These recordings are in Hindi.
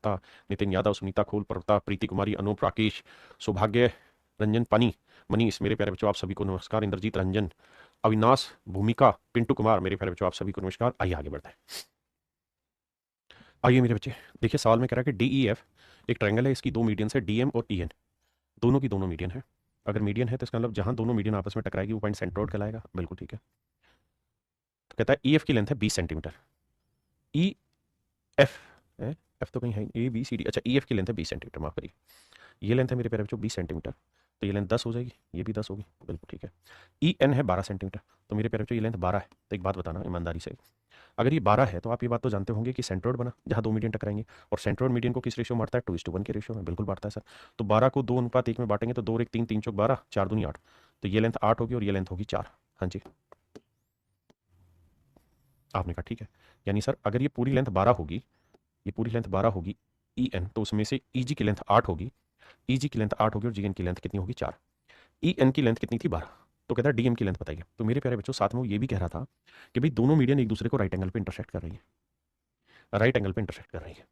गुप्ता, नितिन यादव, सुनीता खोल, पर्वता, प्रीति कुमारी, अनूप, राकेश, सौभाग्य रंजन, पानी, मनीष, मेरे प्यारे बच्चों आप सभी को नमस्कार। इंद्रजीत, रंजन, अविनाश, भूमिका, पिंटू कुमार, मेरे प्यारे बच्चों आप सभी को नमस्कार। आइए आगे बढ़ते हैं। आइए मेरे बच्चे, देखिए सवाल में कह रहा है कि डी ई एफ एक ट्रायंगल है, इसकी दो मीडियंस है डी एम और ई एन, दोनों की दोनों मीडियन है। अगर मीडियन है तो इसका मतलब जहां दोनों मीडियन आपस में टकराएगी वो पॉइंट सेंट्रोइड कहलाएगा। बिल्कुल ठीक है। तो कहता है ई एफ की लेंथ है 20 सेंटीमीटर। ई एफ है, एफ तो कहीं है ए बी सी डी, अच्छा ई एफ की लेंथ है 20 सेंटीमीटर, माफ करिए। ये लेंथ है मेरे प्यारे बच्चों 20 सेंटीमीटर, तो ये लेंथ 10 हो जाएगी, ये भी 10 होगी। बिल्कुल ठीक है। ई एन है 12 सेंटीमीटर, तो मेरे प्यारे बच्चों ये लेंथ 12 है। तो एक बात बताना ईमानदारी से, अगर ये 12 है तो आप ये बात तो जानते होंगे कि सेंट्रोइड बना जहाँ दो मीडियन टकराएंगे, और सेंट्रोइड मीडियन को किस रेशियो में बांटता है? 2:1 के रेशियो में। बिल्कुल बांटता है सर। तो 12 को 2:1 में बांटेंगे तो 2 और 1 3, 3 चौक 12, 4 दूनी 8, तो ये लेंथ 8 होगी और ये लेंथ होगी 4। हाँ जी, आपने कहा ठीक है। यानी सर अगर ये पूरी लेंथ 12 होगी, ये पूरी लेंथ 12 होगी ई एन, तो उसमें से ई जी की लेंथ 8 होगी, ई जी की लेंथ 8 होगी और जी एन की लेंथ कितनी होगी? 4। ई एन की लेंथ कितनी थी? 12। तो कहता है डी एम की लेंथ बताइए। तो मेरे प्यारे बच्चों साथ में वो ये भी कह रहा था कि भाई दोनों मीडियन एक दूसरे को राइट एंगल पे इंटरसेक्ट कर रही है, राइट एंगल पे इंटरसेक्ट कर रही है,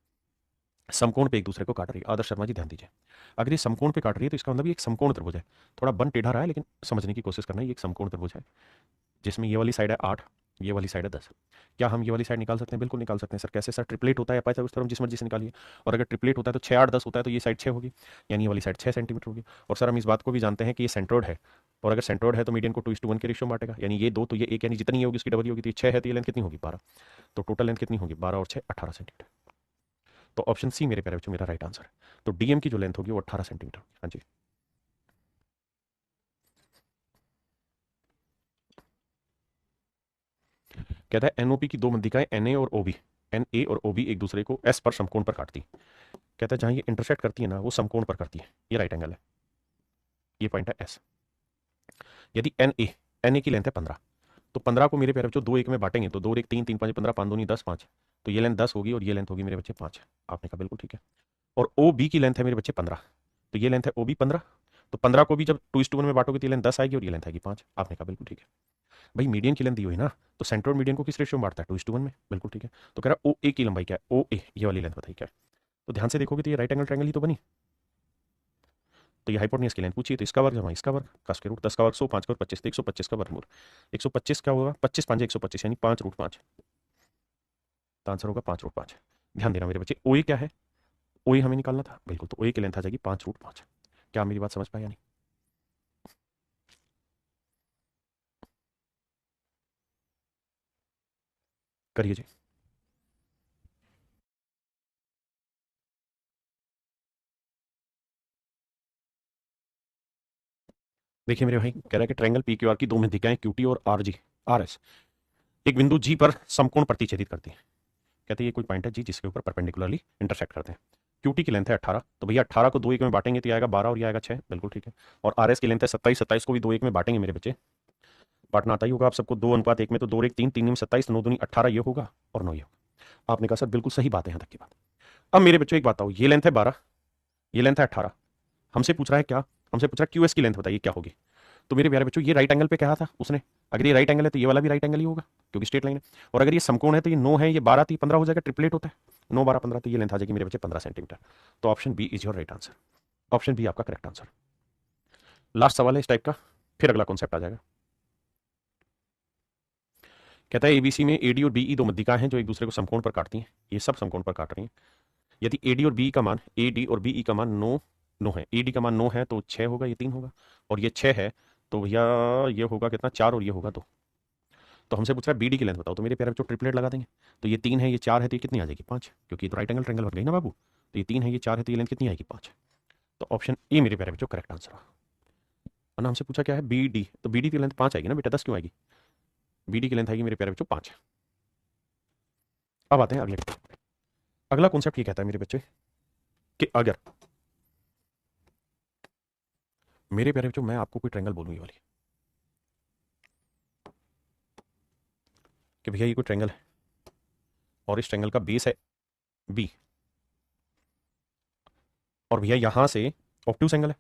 समकोण पे एक दूसरे को काट रही है। आदर्श शर्मा जी ध्यान दीजिए, अगर ये समकोण पे काट रही है तो इसका मतलब ये एक समकोण त्रिभुज है। थोड़ा बन टेढ़ा रहा है लेकिन समझने की कोशिश करना है, ये एक समकोण त्रिभुज है जिसमें ये वाली साइड है 8, ये वाली साइड है 10। क्या हम ये वाली साइड निकाल सकते हैं? बिल्कुल निकाल सकते हैं सर। कैसे सर? ट्रिपलेट होता है पाइथागोरस थ्योरम, जिस मर्जी से निकालिए। और अगर ट्रिपलेट होता है तो 6 8 10 होता है, तो ये साइड 6 होगी, यानी ये वाली साइड 6 सेंटीमीटर होगी। और सर हम इस बात को भी जानते हैं कि ये सेंट्रोइड है, और अगर सेंट्रोइड है तो मीडियन को 2:1 के रेशियो में बांटेगा, यानी ये 2 तो ये 1, यानी जितनी ये होगी उसकी डबल होगी। तो ये 6 है तो ये लेंथ कितनी होगी? 12। तो टोटल लेंथ कितनी होगी? 12 और 6 18 सेंटीमीटर। तो ऑप्शन सी मेरे प्यारे बच्चों मेरा राइट आंसर है। तो डीएम की जो लेंथ होगी वो 18 सेंटीमीटर। हाँ जी, कहता है एनओपी की दो मध्यिकाएं एनए और ओबी, एन ए और ओबी एक दूसरे को एस पर समकोण पर काटती। कहता है जहां ये इंटरसेक्ट करती है ना वो समकोण पर करती है, ये राइट एंगल है, ये पॉइंट है एस। यदि एन ए की लेंथ है 15, तो 15 को मेरे प्यारे बच्चों 2 1 में बांटेंगे तो 2 और 1 3, 3 5 15, 5 दूनी 10 5, तो ये लेंथ 10 होगी और ये लेंथ होगी मेरे बच्चे 5। आपने कहा बिल्कुल ठीक है। और ओ बी की लेंथ है मेरे बच्चे 15, तो ये लेंथ है ओ बी 15, तो 15 को भी जब 2:1 में बांटोगे तो ये लेंथ 10 आएगी और ये लेंथ आएगी 5। आपने कहा बिल्कुल ठीक है। भाई मीडियन की लेंथ दी हुई ना, तो सेंट्रोइड मीडियन को किस रेशियो में बांटता है? 2:1 में। बिल्कुल ठीक है। तो कह रहा ओ ए की लंबाई क्या है? ओ ए ये वाली लेंथ बताइए क्या है? तो ध्यान से देखोगे तो ये राइट एंगल ट्रायंगल ही तो बनी। तो ये हाइपोटेन्यूज की लेंथ पूछिए, तो इसका वर्ग जमा इसका वर्ग का स्क्वायर रूट, 10 का वर्ग 100, 5 का वर्ग 25, तो 125 का वर्गमूल। 125 क्या होगा? 25 5 125, यानी 5√5। तो आंसर होगा 5√5। ध्यान देना मेरे बच्चे, ओ ए क्या है? ओ ए हमें निकालना था, बिल्कुल। तो ओ ए की लेंथ आ जाएगी 5√5। क्या आप मेरी बात समझ पाए या नहीं? करिए जी। देखिए मेरे भाई, कह रहा है कि ट्रायंगल पी क्यू आर की दो मध्यिकाएं क्यू टी और आर जी आर एस एक बिंदु जी पर समकोण प्रतिच्छेदित करती है। कहते हैं ये कोई पॉइंट है जी जिसके ऊपर परपेंडिकुलरली इंटरसेक्ट करते हैं। क्यूटी की लेंथ है 18, तो भैया 18 को 2 1 में बांटेंगे तो ये आएगा 12 और ये आएगा 6। बिल्कुल ठीक है। और आर एस की लेंथ है 27, 27 को भी 2 1 में बांटेंगे मेरे बच्चे, बांटना आता ही होगा आप सबको, 2:1 में तो 2 और 1 3, 3 में 27, 9 दूनी 18 ये होगा और 9 ये होगा। आपने कहा सर बिल्कुल सही बात है यहाँ तक की बात। अब मेरे बच्चों एक बात बताओ, ये लेंथ है 12, ये लेंथ है 18, हमसे पूछ रहा है क्या? हमसे पूछ रहा है क्यू एस की लेंथ बताइए क्या होगी। तो मेरे प्यारे बच्चों ये राइट एंगल पे कहा था उसने, अगर ये राइट एंगल है तो ये वाला भी राइट एंगल ही होगा क्योंकि स्ट्रेट लाइन है। और अगर ये समकोण है तो ये 9 है, ये 12 थी 15 हो जाएगा, ट्रिपलेट होता है 9 12 15, तो ये लेंथ आ जाएगी मेरे बच्चे 15 सेंटीमीटर। तो option B is your right answer. Option B आपका करेक्ट आंसर। लास्ट सवाल है इस टाइप का, फिर अगला कॉन्सेप्ट आ जाएगा। कहता है एबीसी में एडी और बीई दो मध्यिकाएं हैं जो एक दूसरे को समकोण पर काटती हैं, ये सब समकोण पर काट रही हैं। यदि एडी और बी का मान, एडी और बीई का मान 9 9 है, एडी का मान 9 है तो 6 होगा, ये 3 होगा, और ये 6 है तो भैया ये होगा कितना? 4 और ये होगा 2। तो हमसे पूछ रहा है बीडी की लेंथ बताओ, तो मेरे प्यारे बच्चों ट्रिपलेट लगा देंगे। तो ये 3 है, ये 4 है, तो ये कितनी आ जाएगी? 5, क्योंकि ये तो राइट एंगल ट्रायंगल बन गई ना बाबू। तो ये 3 है, ये 4 है, तो ये लेंथ कितनी आएगी? 5। तो ऑप्शन ए मेरे प्यारे बच्चों करेक्ट आंसर है। और हमसे पूछा क्या है? बी डी, तो बी डी की लेंथ 5 आएगी ना बेटा, 10 क्यों आएगी? बी डी की लेंथ आएगी मेरे प्यारे बच्चों 5। अब आते हैं अगले। अगला कॉन्सेप्ट ये कहता है मेरे बच्चे कि अगर मेरे प्यारे बच्चों मैं आपको कोई ट्रायंगल बोलूँ ये वाली, कि भैया ये कोई ट्रायंगल है और इस ट्रायंगल का बेस है बी, और भैया यहां से ऑब्ट्यूस एंगल है।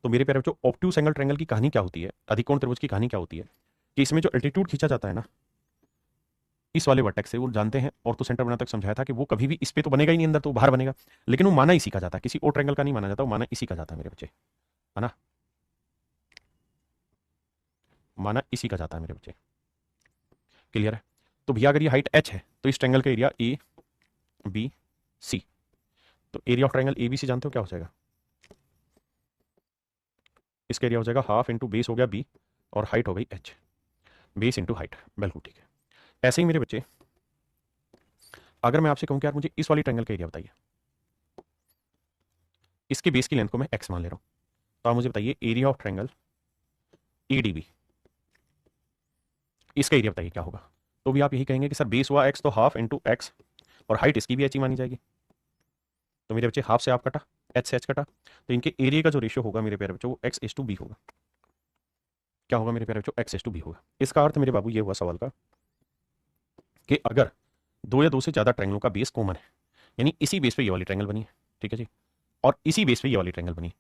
तो मेरे प्यारे बच्चों ऑब्ट्यूस एंगल ट्रायंगल की कहानी क्या होती है, अधिकोण त्रिभुज की कहानी क्या होती है, कि इसमें जो एल्टीट्यूड खींचा जाता है ना, इस वाले वर्टेक्स से वो जानते हैं, और तो सेंटर बना तक समझाया था कि वो कभी भी इस पे तो बनेगा ही नहीं, अंदर तो बाहर बनेगा, लेकिन वो माना इसी का जाता है, किसी और ट्रायंगल का नहीं माना जाता, वो माना इसी का जाता है मेरे बच्चे, है ना, माना इसी का जाता है मेरे बच्चे। क्लियर है? तो भैया अगर ये हाइट h है तो इस ट्रायंगल का एरिया ए बी सी, तो area of triangle A B C जानते हो क्या हो जाएगा? इसका एरिया हो जाएगा हाफ इंटू बेस हो गया बी, और हाइट हो गई h, बेस इंटू हाइट, बिल्कुल ठीक है। ऐसे ही मेरे बच्चे अगर मैं आपसे कहूं कि यार मुझे इस वाली ट्रायंगल का एरिया बताइए, इसके बेस की लेंथ को मैं x मान ले रहा हूं, तो आप मुझे बताइए area of triangle A D B, इसका एरिया बताइए क्या होगा? तो भी आप यही कहेंगे कि सर बेस हुआ x तो हाफ इंटू एक्स, और हाइट इसकी भी h ही मानी जाएगी, तो मेरे बच्चे हाफ से हाफ कटा, h से h कटा, तो इनके एरिया का जो रेशियो होगा मेरे प्यारे बच्चों वो x इज टू बी होगा। क्या होगा मेरे प्यारे बच्चों? x इज टू बी होगा। इसका अर्थ मेरे बाबू ये हुआ सवाल का कि अगर दो या दो से ज्यादा ट्रायंगलों का बेस कॉमन है, यानी इसी बेस पे ये वाली ट्रायंगल बनी है, ठीक है जी, और इसी बेस पे ये वाली ट्रायंगल बनी है,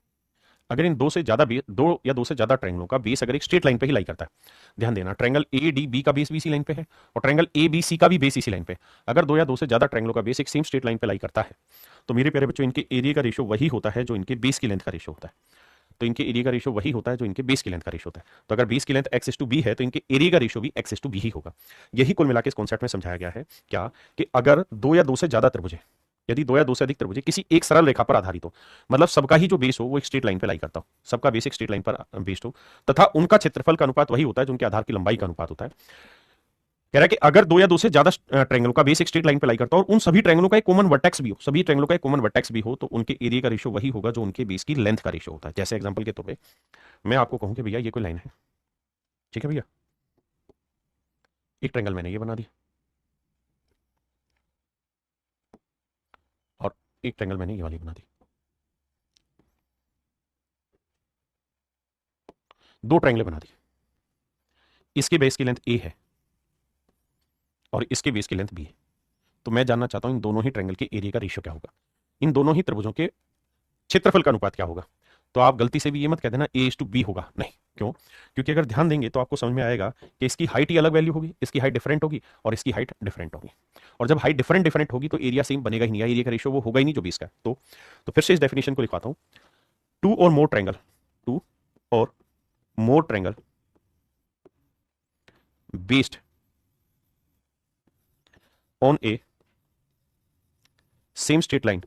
अगर इन दो से ज्यादा दो या दो से ज्यादा ट्रायंगलों का बेस अगर एक स्ट्रेट लाइन पे ही लाई करता है, ध्यान देना ट्रायंगल ए डी बी का बेस भी इसी लाइन पे है, और ट्रायंगल ए बी सी का भी बेस इसी लाइन पे है, अगर दो या दो से ज्यादा ट्रायंगलों का बेस एक सेम स्ट्रेट लाइन पे लाई करता है, तो मेरे प्यारे बच्चों इनके एरिया का रेशियो वही होता है जो इनके बेस की लेंथ का रेशियो होता है, तो इनके एरिया का रेशियो वही होता है जो इनके बेस की लेंथ का रेशियो होता है। तो अगर बेस की length x is to b है तो इनके एरिया का रेशियो भी एक्स इज टू बी ही होगा। यही कुल मिला के इस कॉन्सेप्ट में समझाया गया है क्या, कि अगर दो या दो से ज्यादा त्रिभुज है, यदि दो या दो से अधिक त्रिभुज किसी एक सरल रेखा पर आधारित हो, मतलब सबका ही जो बेस हो वो एक स्ट्रेट लाइन पर लाई करता हो, सबका बेस एक स्ट्रेट लाइन पर बेस्ड हो, तथा उनका क्षेत्रफल का अनुपात वही होता है जो उनके आधार की लंबाई का अनुपात होता है। कह रहा है कि अगर दो या दो से ज्यादा ट्रायंगलों का बेस एक स्ट्रेट लाइन पे लाई करता हो और उन सभी ट्रायंगलों का एक कॉमन वर्टेक्स भी हो, सभी ट्रायंगलों का एक कॉमन वर्टेक्स भी हो, तो उनके एरिया का रेशियो वही होगा जो उनके बेस की लेंथ का रेशियो होता है। जैसे एग्जांपल के तौर पे मैं आपको कहूं कि भैया ये कोई लाइन है, ठीक है भैया, एक ट्रायंगल मैंने ये बना दी, और एक ट्रायंगल मैंने ये वाली बना दी, दो ट्रायंगल बना दी, इसके बेस की लेंथ ए है और इसके बेस की लेंथ बी है, तो मैं जानना चाहता हूं इन दोनों ही ट्रायंगल के एरिया का रेशियो क्या होगा, इन दोनों ही त्रिभुजों के क्षेत्रफल का अनुपात क्या होगा। तो आप गलती से भी ये मत कह देना ए इज टू बी होगा, नहीं, क्यों? क्योंकि अगर ध्यान देंगे तो आपको समझ में आएगा कि इसकी हाइट ही अलग वैल्यू होगी, इसकी हाइट डिफरेंट होगी और इसकी हाइट डिफरेंट होगी, और जब हाइट डिफरेंट डिफरेंट होगी तो एरिया सेम बनेगा ही नहीं, एरिया का रेशियो वो होगा ही नहीं जो 20 का है। तो फिर से इस डेफिनेशन को लिखवाता हूं, टू और मोर ट्रायंगल, टू और more triangle based on a same straight line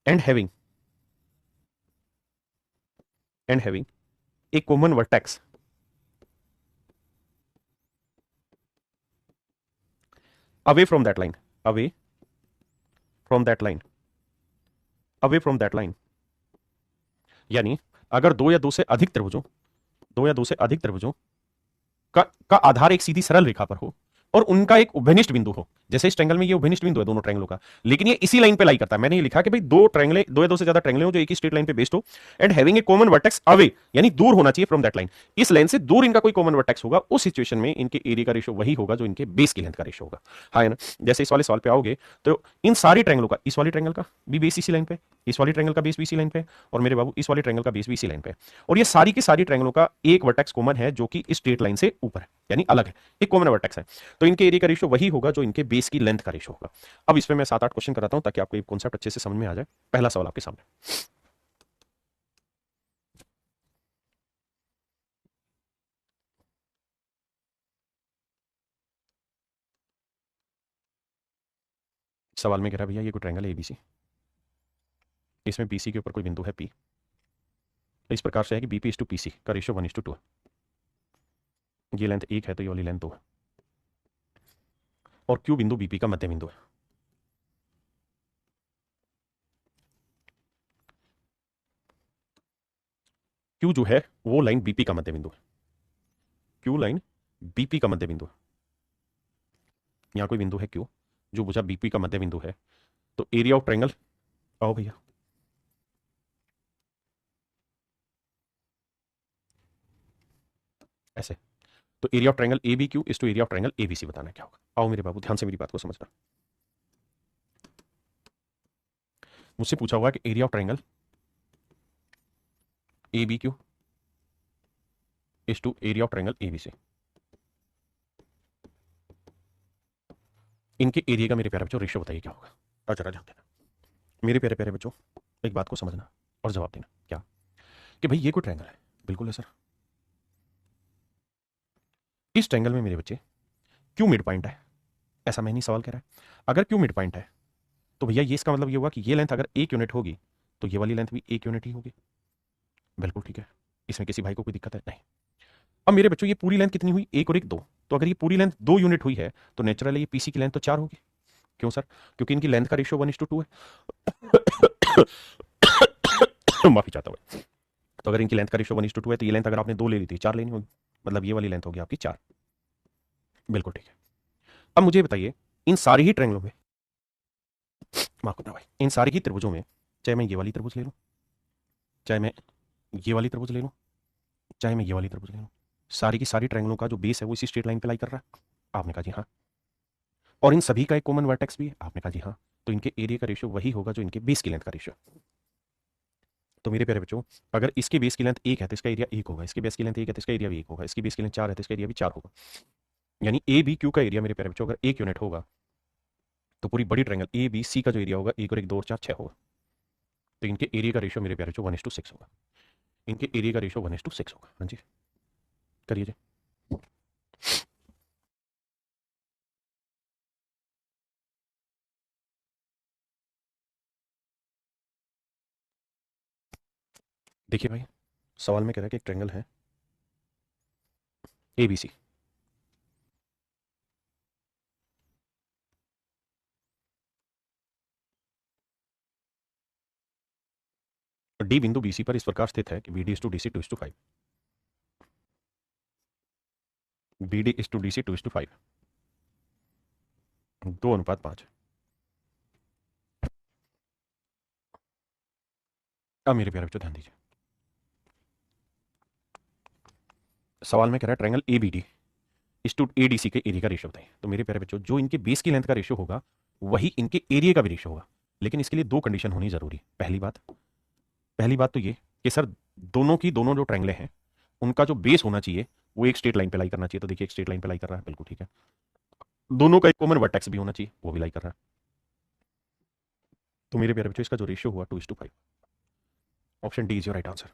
and having a common vertex away from that line, away from that line, away from that line, यानी अगर दो या दो से अधिक त्रिभुजों, दो या दो से अधिक त्रिभुजों का आधार एक सीधी सरल रेखा पर हो और उनका एक उभयनिष्ठ बिंदु हो, जैसे इस ट्रायंगल में ये उभयनिष्ठ बिंदु है दोनों ट्रायंगलों का, लेकिन ये इसी लाइन पे लाई करता है। मैंने ये लिखा कि भाई दो ट्रायंगल, दो या दो से ज्यादा ट्रायंगल हो जो एक ही स्ट्रेट लाइन पे बेस्ड हो and having a common vertex away, यानी दूर होना चाहिए फ्रॉम दैट लाइन, इस लाइन से दूर इनका कोई कॉमन वर्टेक्स होगा, उस सिचुएशन में इनके एरिया का रेशियो वही होगा जो इनके बेस की लेंथ का रेशियो होगा। हाँ है ना? जैसे इस वाले सवाल पे आओगे तो इन सारी ट्रायंगलों का, इस वाली ट्रायंगल का भी बेस इसी लाइन पे, इस वाली ट्रायंगल का बेस भी इसी लाइन पे, और मेरे बाबू इस वाली ट्रायंगल का बेस भी इसी लाइन पे, और ये सारी की सारी ट्रायंगलों का एक वर्टेक्स कॉमन है जो कि इस स्ट्रेट लाइन से ऊपर है, यानी अलग है, एक कॉमन वर्टेक्स है, तो इनके एरिया का रेशियो वही होगा जो इनके बेस की लेंथ का रेशियो होगा। अब इसमें मैं 7-8 क्वेश्चन कराता हूं ताकि आपको ये कॉन्सेप्ट अच्छे से समझ में आ जाए। पहला सवाल आपके सामने, सवाल में कह रहा है भैया ये कोई ट्रायंगल है एबीसी, इसमें बीसी के ऊपर कोई बिंदु है पी, इस प्रकार से है कि बीपी इज टू पीसी का रेशियो 1:2 है, ये लेंथ 1 है तो ये वाली लेंथ 2 है, और क्यू बिंदु बीपी का मध्य बिंदु है। क्यू जो है वो लाइन बीपी का मध्य बिंदु है, क्यू लाइन बीपी का मध्य बिंदु है, यहां कोई बिंदु है क्यू जो बुझा बीपी का मध्य बिंदु है, तो एरिया ऑफ ट्रायंगल, आओ भैया, ऐसे, तो area of triangle A B Q is to area of triangle ABC बताना क्या होगा। आओ मेरे बाबू ध्यान से मेरी बात को समझना, मुझसे पूछा हुआ कि area of triangle A B Q is to area of triangle ABC. इनके एरिया का मेरे प्यारे बच्चों रेशियो बताइए क्या होगा। और जरा ध्यान देना मेरे प्यारे प्यारे बच्चों, एक बात को समझना और जवाब देना। क्या कि भाई ये कोई ट्रायंगल है, बिल्कुल है सर। इस ट्रायंगल में मेरे बच्चे क्यों मिड पॉइंट है, ऐसा मैं नहीं सवाल कह रहा है। अगर क्यों मिड पॉइंट है तो भैया ये इसका मतलब ये हुआ कि ये लेंथ अगर 1 यूनिट होगी तो ये वाली लेंथ भी 1 यूनिट ही होगी। बिल्कुल ठीक है, इसमें किसी भाई को कोई दिक्कत है नहीं। अब मेरे बच्चों ये पूरी लेंथ कितनी हुई, 1 और 1 2। तो अगर ये पूरी लेंथ 2 यूनिट हुई है तो नेचुरली ये पीसी की लेंथ तो 4 होगी। क्यों सर? क्योंकि इनकी लेंथ का रेशियो 1:2 है। माफी चाहता हूँ। तो अगर इनकी लेंथ का रेशियो 1:2 है तो ये लेंथ अगर आपने 2 ले ली थी 4 लेनी होगी, मतलब ये वाली लेंथ होगी आपकी 4। बिल्कुल ठीक है। अब मुझे बताइए इन सारी ही ट्रायंगलों में, माफ करना भाई, इन सारी ही त्रिभुजों में, चाहे मैं ये वाली त्रिभुज ले लूं, चाहे मैं ये वाली त्रिभुज ले लूं, चाहे मैं ये वाली त्रिभुज ले लूं, सारी की सारी ट्रायंगलों का जो बेस है वो इसी स्ट्रेट लाइन पे लाई कर रहा है। आपने कहा जी हाँ। और इन सभी का एक कॉमन वर्टेक्स भी है। आपने कहा जी हाँ। तो इनके एरिया का रेशियो वही होगा जो इनके बेस की लेंथ का रेशियो। तो मेरे प्यारे बच्चों, अगर इसके बेस की लेंथ 1 है तो इसका एरिया 1 होगा, इसके बेस की लेंथ 1 है तो इसका एरिया भी 1 होगा, इसकी बेस की लेंथ 4 है तो इसका एरिया भी 4 होगा। यानी ए बी क्यू का एरिया मेरे प्यारे बच्चों अगर 1 यूनिट होगा तो पूरी बड़ी ट्रायंगल ए बी सी का जो एरिया होगा 1 और 1 2 और 4 6 होगा। तो इनके एरिया का रेशियो मेरे प्यारे बच्चों 1:6 होगा। इनके एरिया का रेशियो 1:6 होगा। हाँ जी, करिए जी। देखिए भाई, सवाल में कह रहा है कि एक ट्रायंगल है ए बी सी, डी बिंदु बीसी पर इस प्रकार स्थित है कि B D is to D C 2:5, B D is to D C 2:5, 2:5। अब मेरे प्यारे बच्चों ध्यान दीजिए, सवाल में कह रहा है triangle A B D is to A D C के एरिया का रेशियो बताइए। तो मेरे प्यारे बच्चों, जो इनके बेस की लेंथ का रेशियो होगा वही इनके एरिया का भी रेशियो होगा। लेकिन इसके लिए दो कंडीशन होनी जरूरी। पहली बात तो ये कि सर दोनों की दोनों जो ट्रायंगलें हैं उनका जो बेस होना चाहिए वो एक स्ट्रेट लाइन पे लाई करना चाहिए। तो देखिए एक स्ट्रेट लाइन पे लाई कर रहा है, बिल्कुल ठीक है। दोनों का एक कॉमन वर्टेक्स भी होना चाहिए, वो भी लाई कर रहा है। तो मेरे प्यारे बच्चों, इसका जो रेशियो हुआ 2:5। Option D is your right answer.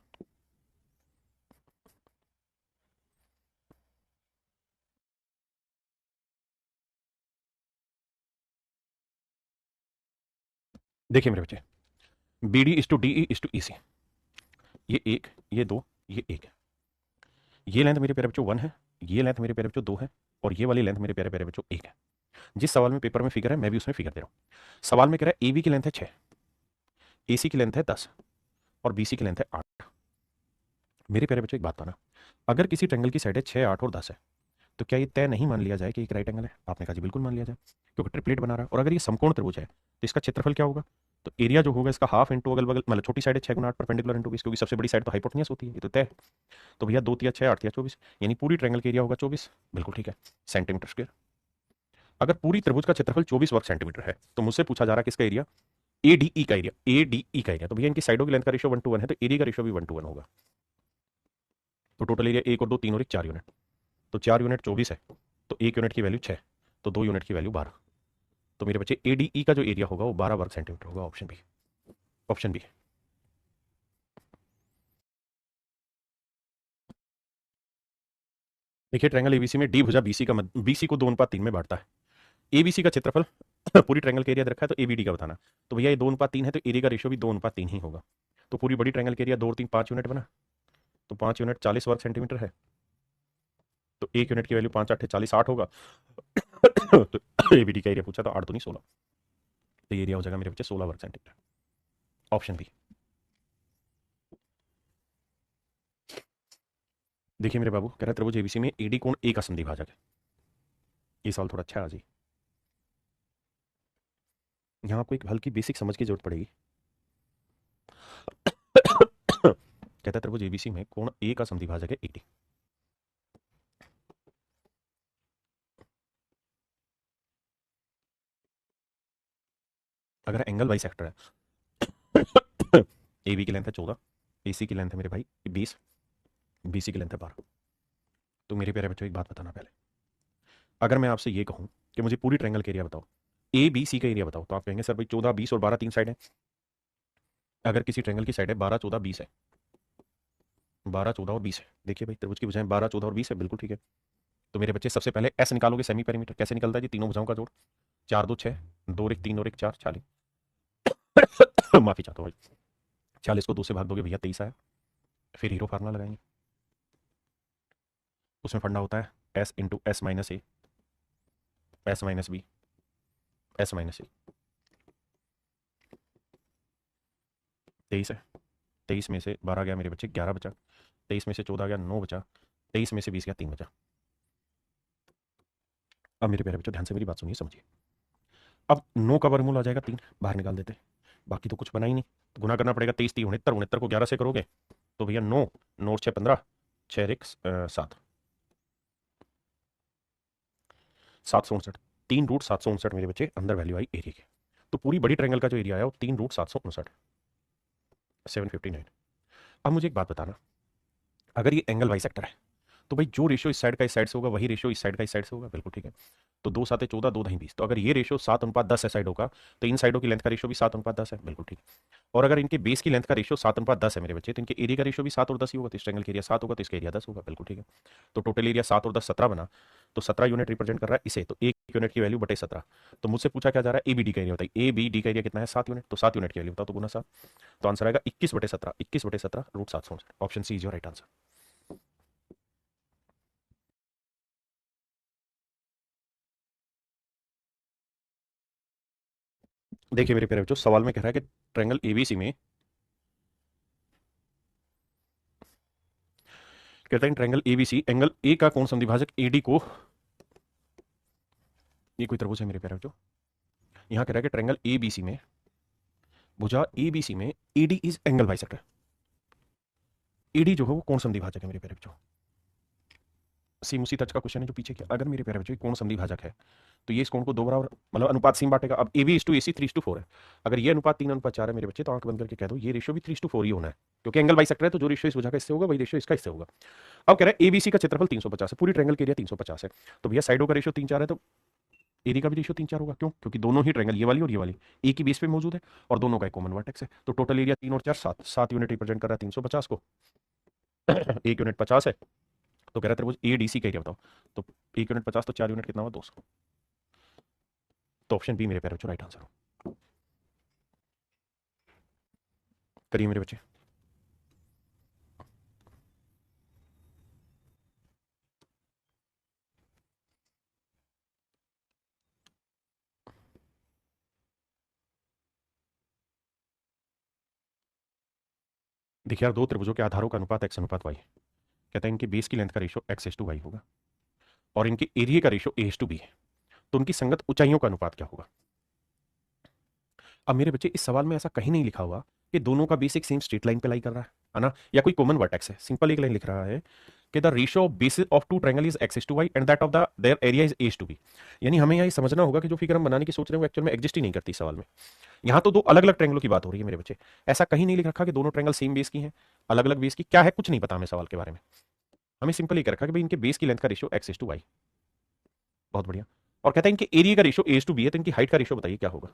देखिए मेरे बच्चे, B D is to D is to E C, ये 1, ये 2, ये 1 है। ये लेंथ मेरे प्यारे बच्चों 1 है, ये लेंथ मेरे प्यारे बच्चों 2 है, और ये वाली लेंथ मेरे प्यारे प्यारे बच्चों 1 है। जिस सवाल में पेपर में फिगर है मैं भी उसमें फिगर दे रहा हूँ। सवाल में कह रहा है ए बी की लेंथ है 6, ए सी की लेंथ है 10 और बी सी की लेंथ है 8। मेरे प्यारे बच्चों एक बात माना, अगर किसी ट्रायंगल की साइड है 6, 8 और 10 है तो क्या ये तय नहीं मान लिया जाए कि एक राइट एंगल है? आपने कहा जी बिल्कुल मान लिया जाए, क्योंकि ट्रिपलेट बना रहा है। और अगर ये समकोण त्रिभुज है तो इसका क्षेत्रफल क्या होगा? तो एरिया जो होगा इसका हाफ इंटू अगल बगल, मतलब छोटी साइड है 6 × 8 परपेंडिकुलर इंटू 20, क्योंकि सबसे बड़ी साइड तो हाइपोटेन्यूस होती है, ये तो तय। तो भैया 2 × 6 8 × 24, यानी पूरी ट्रायंगल का एरिया होगा 24। बिल्कुल ठीक है, सेंटीमीटर स्क्वायर। अगर पूरी त्रिभुज का क्षेत्रफल 24 वर्ग सेंटीमीटर है तो मुझसे पूछा जा रहा है किसका एरिया? एडीई का एरिया, एडीई का एरिया। तो भैया इनकी साइडों की लेंथ का रेशियो 1:1 है तो एरिया का रेशियो भी 1:1 होगा। तो टोटल एरिया 1 और 2 3 और 1 4 यूनिट। तो 4 यूनिट 24 है, तो 1 यूनिट की वैल्यू 6, तो 2 यूनिट की वैल्यू 12। तो मेरे बच्चे एडीई का जो एरिया होगा वो 12 वर्ग सेंटीमीटर होगा। Option B, option B. देखिए ट्रायंगल एबीसी में डी भुजा बीसी का बीसी को 2:3 में बांटता है। एबीसी का क्षेत्रफल पूरी ट्रायंगल का एरिया रखा है तो एबीडी का बताना। तो भैया ये 2:3 है तो एरिया का रेशियो भी 2:3 ही होगा। तो पूरी बड़ी ट्रायंगल का एरिया 2 और 3 5 यूनिट बना, तो 5 यूनिट 40 वर्ग सेंटीमीटर है। तो 1 यूनिट की वैल्यू 5 8 40 8 होगा। तो एबीडी का एरिया पूछा तो 8 तो नहीं 16, तो एरिया हो जाएगा मेरे बच्चे 16 वर्ग सेंटीमीटर। Option B. देखिए मेरे बाबू, कह रहा है त्रिभुज एबीसी में एडी कोण ए का संधिभाजक है। ये सवाल थोड़ा अच्छा है आज ही। यहाँ आपको एक हल्की बेसिक समझ की जरूरत पड़ेगी। कहता है त्रिभुज एबीसी में कोण ए का संधिभाजक है एडी। अगर एंगल बाई सेक्टर है ए बी की लेंथ है 14, ए सी की लेंथ है मेरे भाई 20, बी सी की लेंथ है 12, तो मेरे प्यारे बच्चों एक बात बताना पहले, अगर मैं आपसे ये कहूं कि मुझे पूरी ट्रायंगल का एरिया बताओ, ए बी सी का एरिया बताओ, तो आप कहेंगे सर भाई 14 20 और 12 तीन साइड है। अगर किसी ट्रायंगल की साइड है 12 14 20 है, 12 14 और 20 है, देखिए भाई त्रिभुज की भुजाएं 12 14 और 20 है, बिल्कुल ठीक है। तो मेरे बच्चे सबसे पहले एस निकालोगे, सेमी पेरीमीटर कैसे निकलता है जी, तीनों भुजाओं का जोड़, 4 2 6, 2 1 3 और 1 4 40। माफी चाहता हूँ भाई, 40 को 2 से भाग दोगे भैया 23 आया। फिर हीरो फार्मूला लगाएंगे, उसमें फंडा होता है S into S minus A, S minus B, S minus A. 23 है, 23 में से 12 गया मेरे बच्चे 11 बचा, 23 में से 14 गया 9 बचा, 23 में से 20 गया 3 बचा। अब मेरे प्यारे बच्चों ध्यान से मेरी बात सुनिए, समझिए। अब 9 का वर्गमूल आ जाएगा 3, बाहर निकाल देते, बाकी तो कुछ बना ही नहीं, तो गुना करना पड़ेगा 23 3 69, 69 को 11 से करोगे तो भैया 9 9 6 15, 6 1 7, 759, 3 √759 मेरे बच्चे अंदर वैल्यू आई एरिया की। तो पूरी बड़ी ट्रायंगल का जो एरिया आया वो 3 √759, 759। अब मुझे एक बात बताना, अगर ये एंगल बाइसेक्टर है तो भाई जो रेशियो इस साइड का इस साइड से होगा वही रेशियो इस साइड का इस साइड से होगा, बिल्कुल ठीक है। तो 2 7 14, 2 दही 20, तो अगर ये रेशियो 7:10 है साइडों का, तो इन साइडों की लेंथ का रेशियो भी 7:10 है, बिल्कुल ठीक। और अगर इनके बेस की लेंथ का रेशियो 7:10 है मेरे बच्चे, तो इनके एरिया का रेशियो भी 7 और 10 ही होगा, तो इस ट्रायंगल का एरिया 7 होगा तो इसका एरिया 10 होगा, बिल्कुल ठीक है। तो टोटल एरिया 7 और 10 17 बना, तो 17 यूनिट रिप्रेजेंट कर रहा है इसे, तो एक यूनिट की वैल्यू बटे 17। तो मुझसे पूछा क्या जा रहा है, ए बी डी का एरिया बताइए, ए बी डी का एरिया कितना है 7 यूनिट, तो 7 यूनिट की वैल्यू बताओ, तो गुना 7, तो आंसर आएगा 21/17, 21/17 √759। Option C is your right answer. देखिए मेरे प्यारे बच्चों, सवाल में कह रहा है कि ट्रायंगल एबीसी में, कहता है ट्रायंगल एबीसी एंगल ए का कोण समद्विभाजक एडी को, ये कोई त्रिभुज है मेरे प्यारे बच्चों, यहां कह रहा है कि ट्रायंगल एबीसी में, भुजा एबीसी में AD is angle bisector. AD जो है वो कोण समद्विभाजक है मेरे प्यारे बच्चों, सेम उसी टच का क्वेश्चन है जो पीछे किया। अगर मेरे प्यारे बच्चों कोण समद्विभाजक है तो ये इस कोण को दो बराबर मतलब अनुपात सीम बांटेगा। अब ए बी इज टू ए सी 3:4 है, अगर ये अनुपात 3:4 है मेरे बच्चे, तो आंख बंद करके कह दो ये रेशियो भी 3:4 ही होना है, क्योंकि एंगल बाइसेक्टर है, तो जो रेशियो इस भुजा का इससे होगा वही रेशियो इसका इससे होगा। अब कह रहा है एबीसी का क्षेत्रफल 350 है, पूरी ट्रायंगल के एरिया 350 है, तो भैया साइडों का रेशियो 3 4 है, तो एरिया का भी रेशियो 3 4 होगा। क्यों? क्योंकि दोनों ही ट्रायंगल ये वाली और ये वाली एक ही बेस पे मौजूद है और दोनों का एक कॉमन वर्टेक्स है। तो टोटल एरिया 3 और 4 7, 7 यूनिट रिप्रेजेंट कर रहा है 350 को। एक यूनिट 50 है, तो कह रहा है त्रिभुज ए डी सी का एरिया बताओ, तो एक यूनिट 50 तो 4 यूनिट कितना हुआ 200। तो ऑप्शन बी मेरे प्यारे बच्चों राइट आंसर हो। करिए मेरे बच्चे। देखिए यार, दो त्रिभुजों के आधारों का अनुपात x अनुपात y, कहता है इनके बेस की लेंथ का रेशियो x:y होगा और इनके एरिया का रेशियो a:b है, तो उनकी संगत ऊंचाइयों का अनुपात क्या होगा। अब मेरे बच्चे इस सवाल में ऐसा कहीं नहीं लिखा हुआ कि दोनों का बेस एक सेम स्ट्रेट लाइन पे लाई कर रहा है ना, या कोई कॉमन वर्टेक्स है। सिंपल एक लाइन लिख रहा है कि the ratio of basis of two triangle is x:y and that of the their area is a:b। यानी हमें यहाँ समझना होगा कि जो फिगर हम बनाने की सोच रहे हैं वो एक्चुअल में एग्जिस्ट ही नहीं करती सवाल में। यहाँ तो दो अलग अलग ट्रायंगलों की बात हो रही है मेरे बच्चे, ऐसा कहीं नहीं लिख रखा कि दोनों ट्रायंगल सेम बेस की हैं, अलग अलग बेस की। क्या है कुछ नहीं पता हमें सवाल के बारे में, हमें सिंपल एक रखा कि भाई इनके बेस की लेंथ का रेशियो x:y। बहुत बढ़िया। और कहता है इनके एरिया का रेशियो a:b है, तो इनकी हाइट का रेशियो बताइए क्या होगा।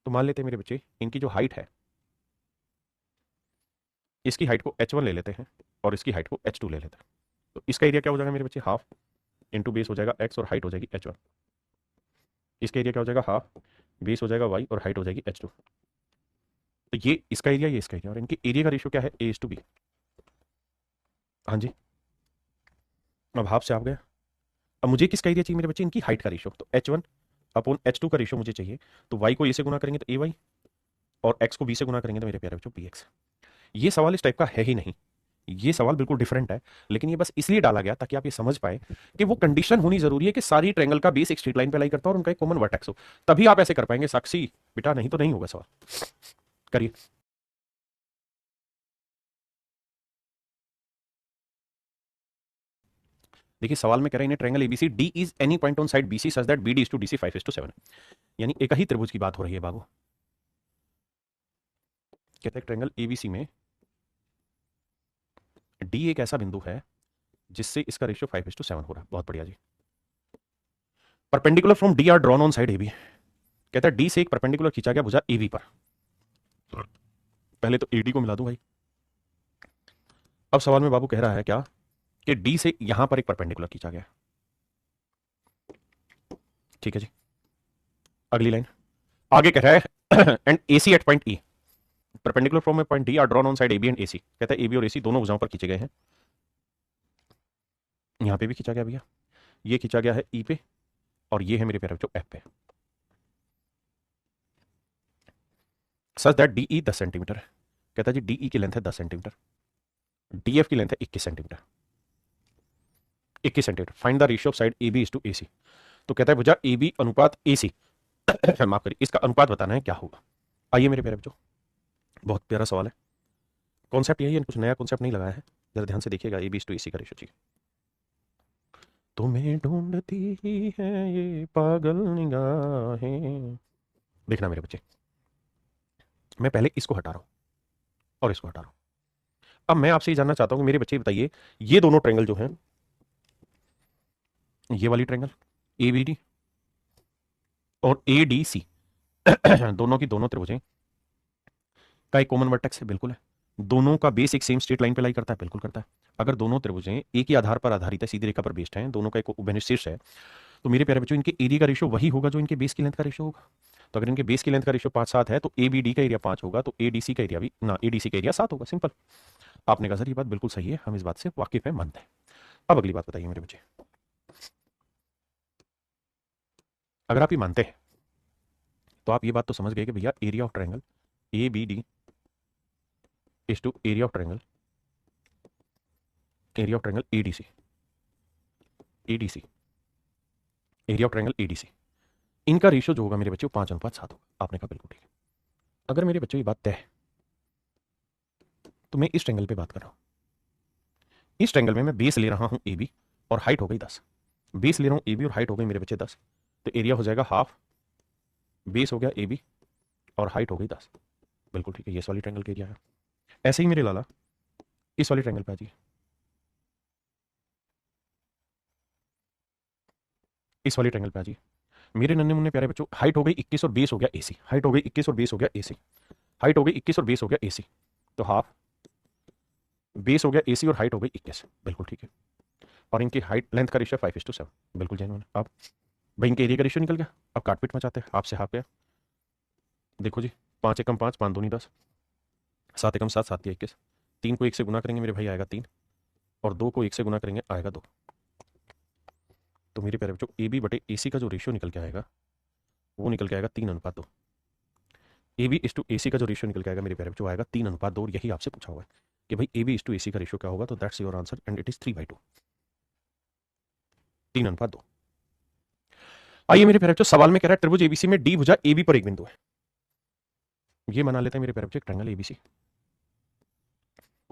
तो मान लेते हैं मेरे बच्चे इनकी जो हाइट है, इसकी हाइट को h1 ले लेते हैं और इसकी हाइट को h2 ले लेते हैं, तो इसका एरिया क्या हो जाएगा मेरे बच्चे, हाफ इंटू बेस हो जाएगा x और हाइट हो जाएगी h1। इसका एरिया क्या हो जाएगा, हाफ बेस हो जाएगा y और हाइट हो जाएगी h2। तो ये इसका एरिया, ये इसका एरिया, और इनके एरिया का रेशियो क्या है, a:b। हाँ जी, अब हाफ से आप गया। अब मुझे किसका एरिया चाहिए मेरे बच्चे, इनकी हाइट का रेशियो, तो h1 अपॉन h2 का रेशियो मुझे चाहिए। तो y को a से गुना करेंगे तो ay और x को b से गुना करेंगे तो मेरे प्यारे बच्चों bx। ये सवाल इस टाइप का है ही नहीं, ये सवाल बिल्कुल डिफरेंट है, लेकिन ये बस इसलिए डाला गया ताकि आप ये समझ पाए कि वो कंडीशन होनी जरूरी है कि सारी ट्रायंगल का बेस एक स्ट्रेट लाइन पे लाई करता है और उनका एक कॉमन वर्टेक्स हो, तभी आप ऐसे कर पाएंगे साक्षी बेटा, नहीं तो नहीं होगा सवाल। करिए। देखिए सवाल में कह रहे हैं triangle ABC D is any point on side BC such that BD is to DC 5:7, यानी एक ही त्रिभुज की बात हो रही है बाबू। कहते हैं ट्रायंगल एबीसी में डी एक ऐसा बिंदु है जिससे इसका रेशियो 5:7 हो रहा है। बहुत बढ़िया जी। Perpendicular from D are drawn on side A B. कहता है डी से एक परपेंडिकुलर खींचा गया भुजा ए बी पर। पहले तो ए डी को मिला दूं भाई। अब सवाल में बाबू कह रहा है क्या कि डी से यहां पर एक परपेंडिकुलर खींचा गया। ठीक है जी। अगली लाइन आगे कह रहा है and A C at point E. Perpendicular from a point D are drawn on side A B and A C. कहता है ए बी और ए सी दोनों भुजाओं पर खींचे गए हैं। यहां पे भी खींचा गया भैया, ये खींचा गया है ई पे और ये है मेरे प्यारे बच्चों एफ पे। Such that D E 10 centimetre है। कहता है जी डी ई की लेंथ है 10 सेंटीमीटर, डी एफ की लेंथ है 21 centimetre. 21 centimetre. Find the ratio of side A B is to A C. तो कहता है भुजा ए बी अनुपात ए सी माफ करिए, इसका अनुपात बताना है क्या होगा। आइए मेरे प्यारे बच्चों, बहुत प्यारा सवाल है। कॉन्सेप्ट यही है, कुछ नया कॉन्सेप्ट नहीं लगाया है। जरा ध्यान से देखिएगा, ए बी इज टू ए सी का रेशियो चाहिए। तुम्हें ढूंढती है ये पागल निगाहें। देखना मेरे बच्चे, मैं पहले इसको हटा रहा हूं और इसको हटा रहा हूं। अब मैं आपसे ये जानना चाहता हूं कि मेरे बच्चे बताइए, ये दोनों ट्रायंगल जो हैं, ये वाली ट्रायंगल ए बी डी और ए डी सी दोनों की दोनों त्रिभुजें का एक कॉमन वर्टेक्स है। बिल्कुल है। दोनों का बेस एक सेम स्ट्रेट लाइन पे लाई करता है। बिल्कुल करता है। अगर दोनों त्रिभुजें एक ही आधार पर आधारित है, सीधी रेखा पर बेस्ड हैं, दोनों का एक उभयनिष्ठ शीर्ष है, तो मेरे प्यारे बच्चों इनके एरिया का रेशियो वही होगा जो इनके बेस की लेंथ का रेशियो होगा। तो अगर इनके बेस की लेंथ का रेशियो 5-7 है तो ए बी डी का एरिया 5 होगा, तो ए डी सी का एरिया भी ना, ए डी सी का एरिया 7 होगा। सिंपल। आपने कहा सर ये बात बिल्कुल सही है, हम इस बात से वाकिफ है, मानते हैं। अब अगली बात बताइए मेरे बच्चे, अगर आप ये मानते हैं तो आप ये बात तो समझ गए कि भैया area of triangle A B D is to area of triangle A D C. A D C area of triangle A D C, इनका रेशियो जो होगा मेरे बच्चों 5:7 होगा। आपने कहा बिल्कुल ठीक है। अगर मेरे बच्चों ये बात तय है तो मैं इस ट्रायंगल पे बात कर रहा हूं। इस ट्रायंगल में मैं बेस ले रहा हूं ए बी और हाइट हो गई 10। बेस ले रहा हूं ए बी और हाइट हो गई मेरे बच्चे 10, तो एरिया हो जाएगा हाफ, बेस हो गया ए बी और हाइट हो गई 10। बिल्कुल ठीक है, ये इस वाली ट्रायंगल का एरिया है। ऐसे ही मेरे लाला इस वाली ट्रायंगल पे आ जाइए। इस वाली ट्रायंगल पे आ जाइए मेरे नन्हे मुन्ने प्यारे बच्चों। हाइट हो गई 21 और बेस हो गया एसी। हाइट हो गई 21 और बेस हो गया एसी। हाइट हो गई 21 और बेस हो गया एसी, तो हाफ, बेस हो गया एसी और हाइट हो गई 21। बिल्कुल ठीक है। और इनकी हाइट लेंथ का रेशियो 5:7। बिल्कुल जेन्युइन। अब भाई इनके एरिया का रेशियो निकल गया। अब काटपीट मचाते हैं, हाफ से हाफ गया। देखो जी, 5 एकम 5, 5 दूनी 10, 7 एकम 7, 7 21। 3 को 1 से गुना करेंगे मेरे भाई आएगा 3, और 2 को 1 से गुना करेंगे आएगा 2। तो मेरे प्यारे बच्चों ए बी बटे ए सी का जो रेशियो निकल के आएगा वो निकल के आएगा 3:2। ए बी इज टू ए सी का जो रेशियो निकल के आएगा मेरे प्यारे बच्चों आएगा 3:2। और यही आपसे पूछा हुआ है कि भाई ए बी इज टू ए सी का रेशियो क्या होगा, तो that's your answer and it is 3/2, 3:2। आइए मेरे प्यारे बच्चों, सवाल में कह रहा है त्रिभुज एबीसी में डी भुजा ए बी पर एक बिंदु है। ये बना लेते हैं मेरे प्यारे बच्चों ट्रायंगल एबीसी।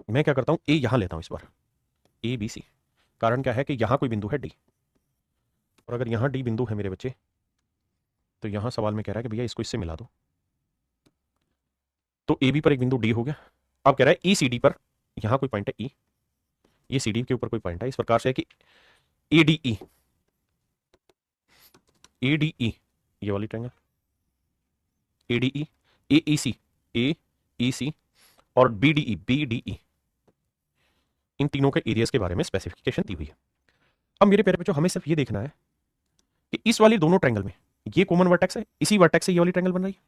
मैं क्या करता हूं, ए यहां लेता हूं इस बार, ए बी सी। कारण क्या है कि यहां कोई बिंदु है डी, और अगर यहां डी बिंदु है मेरे बच्चे तो यहां सवाल में कह रहा है कि भैया इसको इससे मिला दो। तो ए बी पर एक बिंदु डी हो गया। अब कह रहा है ई सी डी पर, यहां कोई पॉइंट है ई, ये सी डी के ऊपर कोई पॉइंट है। इस प्रकार से है कि A D E, A D E ये वाली triangle, A D E, A E C, A E C और B D E, B D E, इन तीनों के एरियाज के बारे में स्पेसिफिकेशन दी हुई है। अब मेरे प्यारे बच्चों हमें सिर्फ ये देखना है कि इस वाली दोनों ट्रायंगल में ये कॉमन वर्टेक्स है, इसी वर्टेक्स से ये वाली ट्रायंगल बन रही है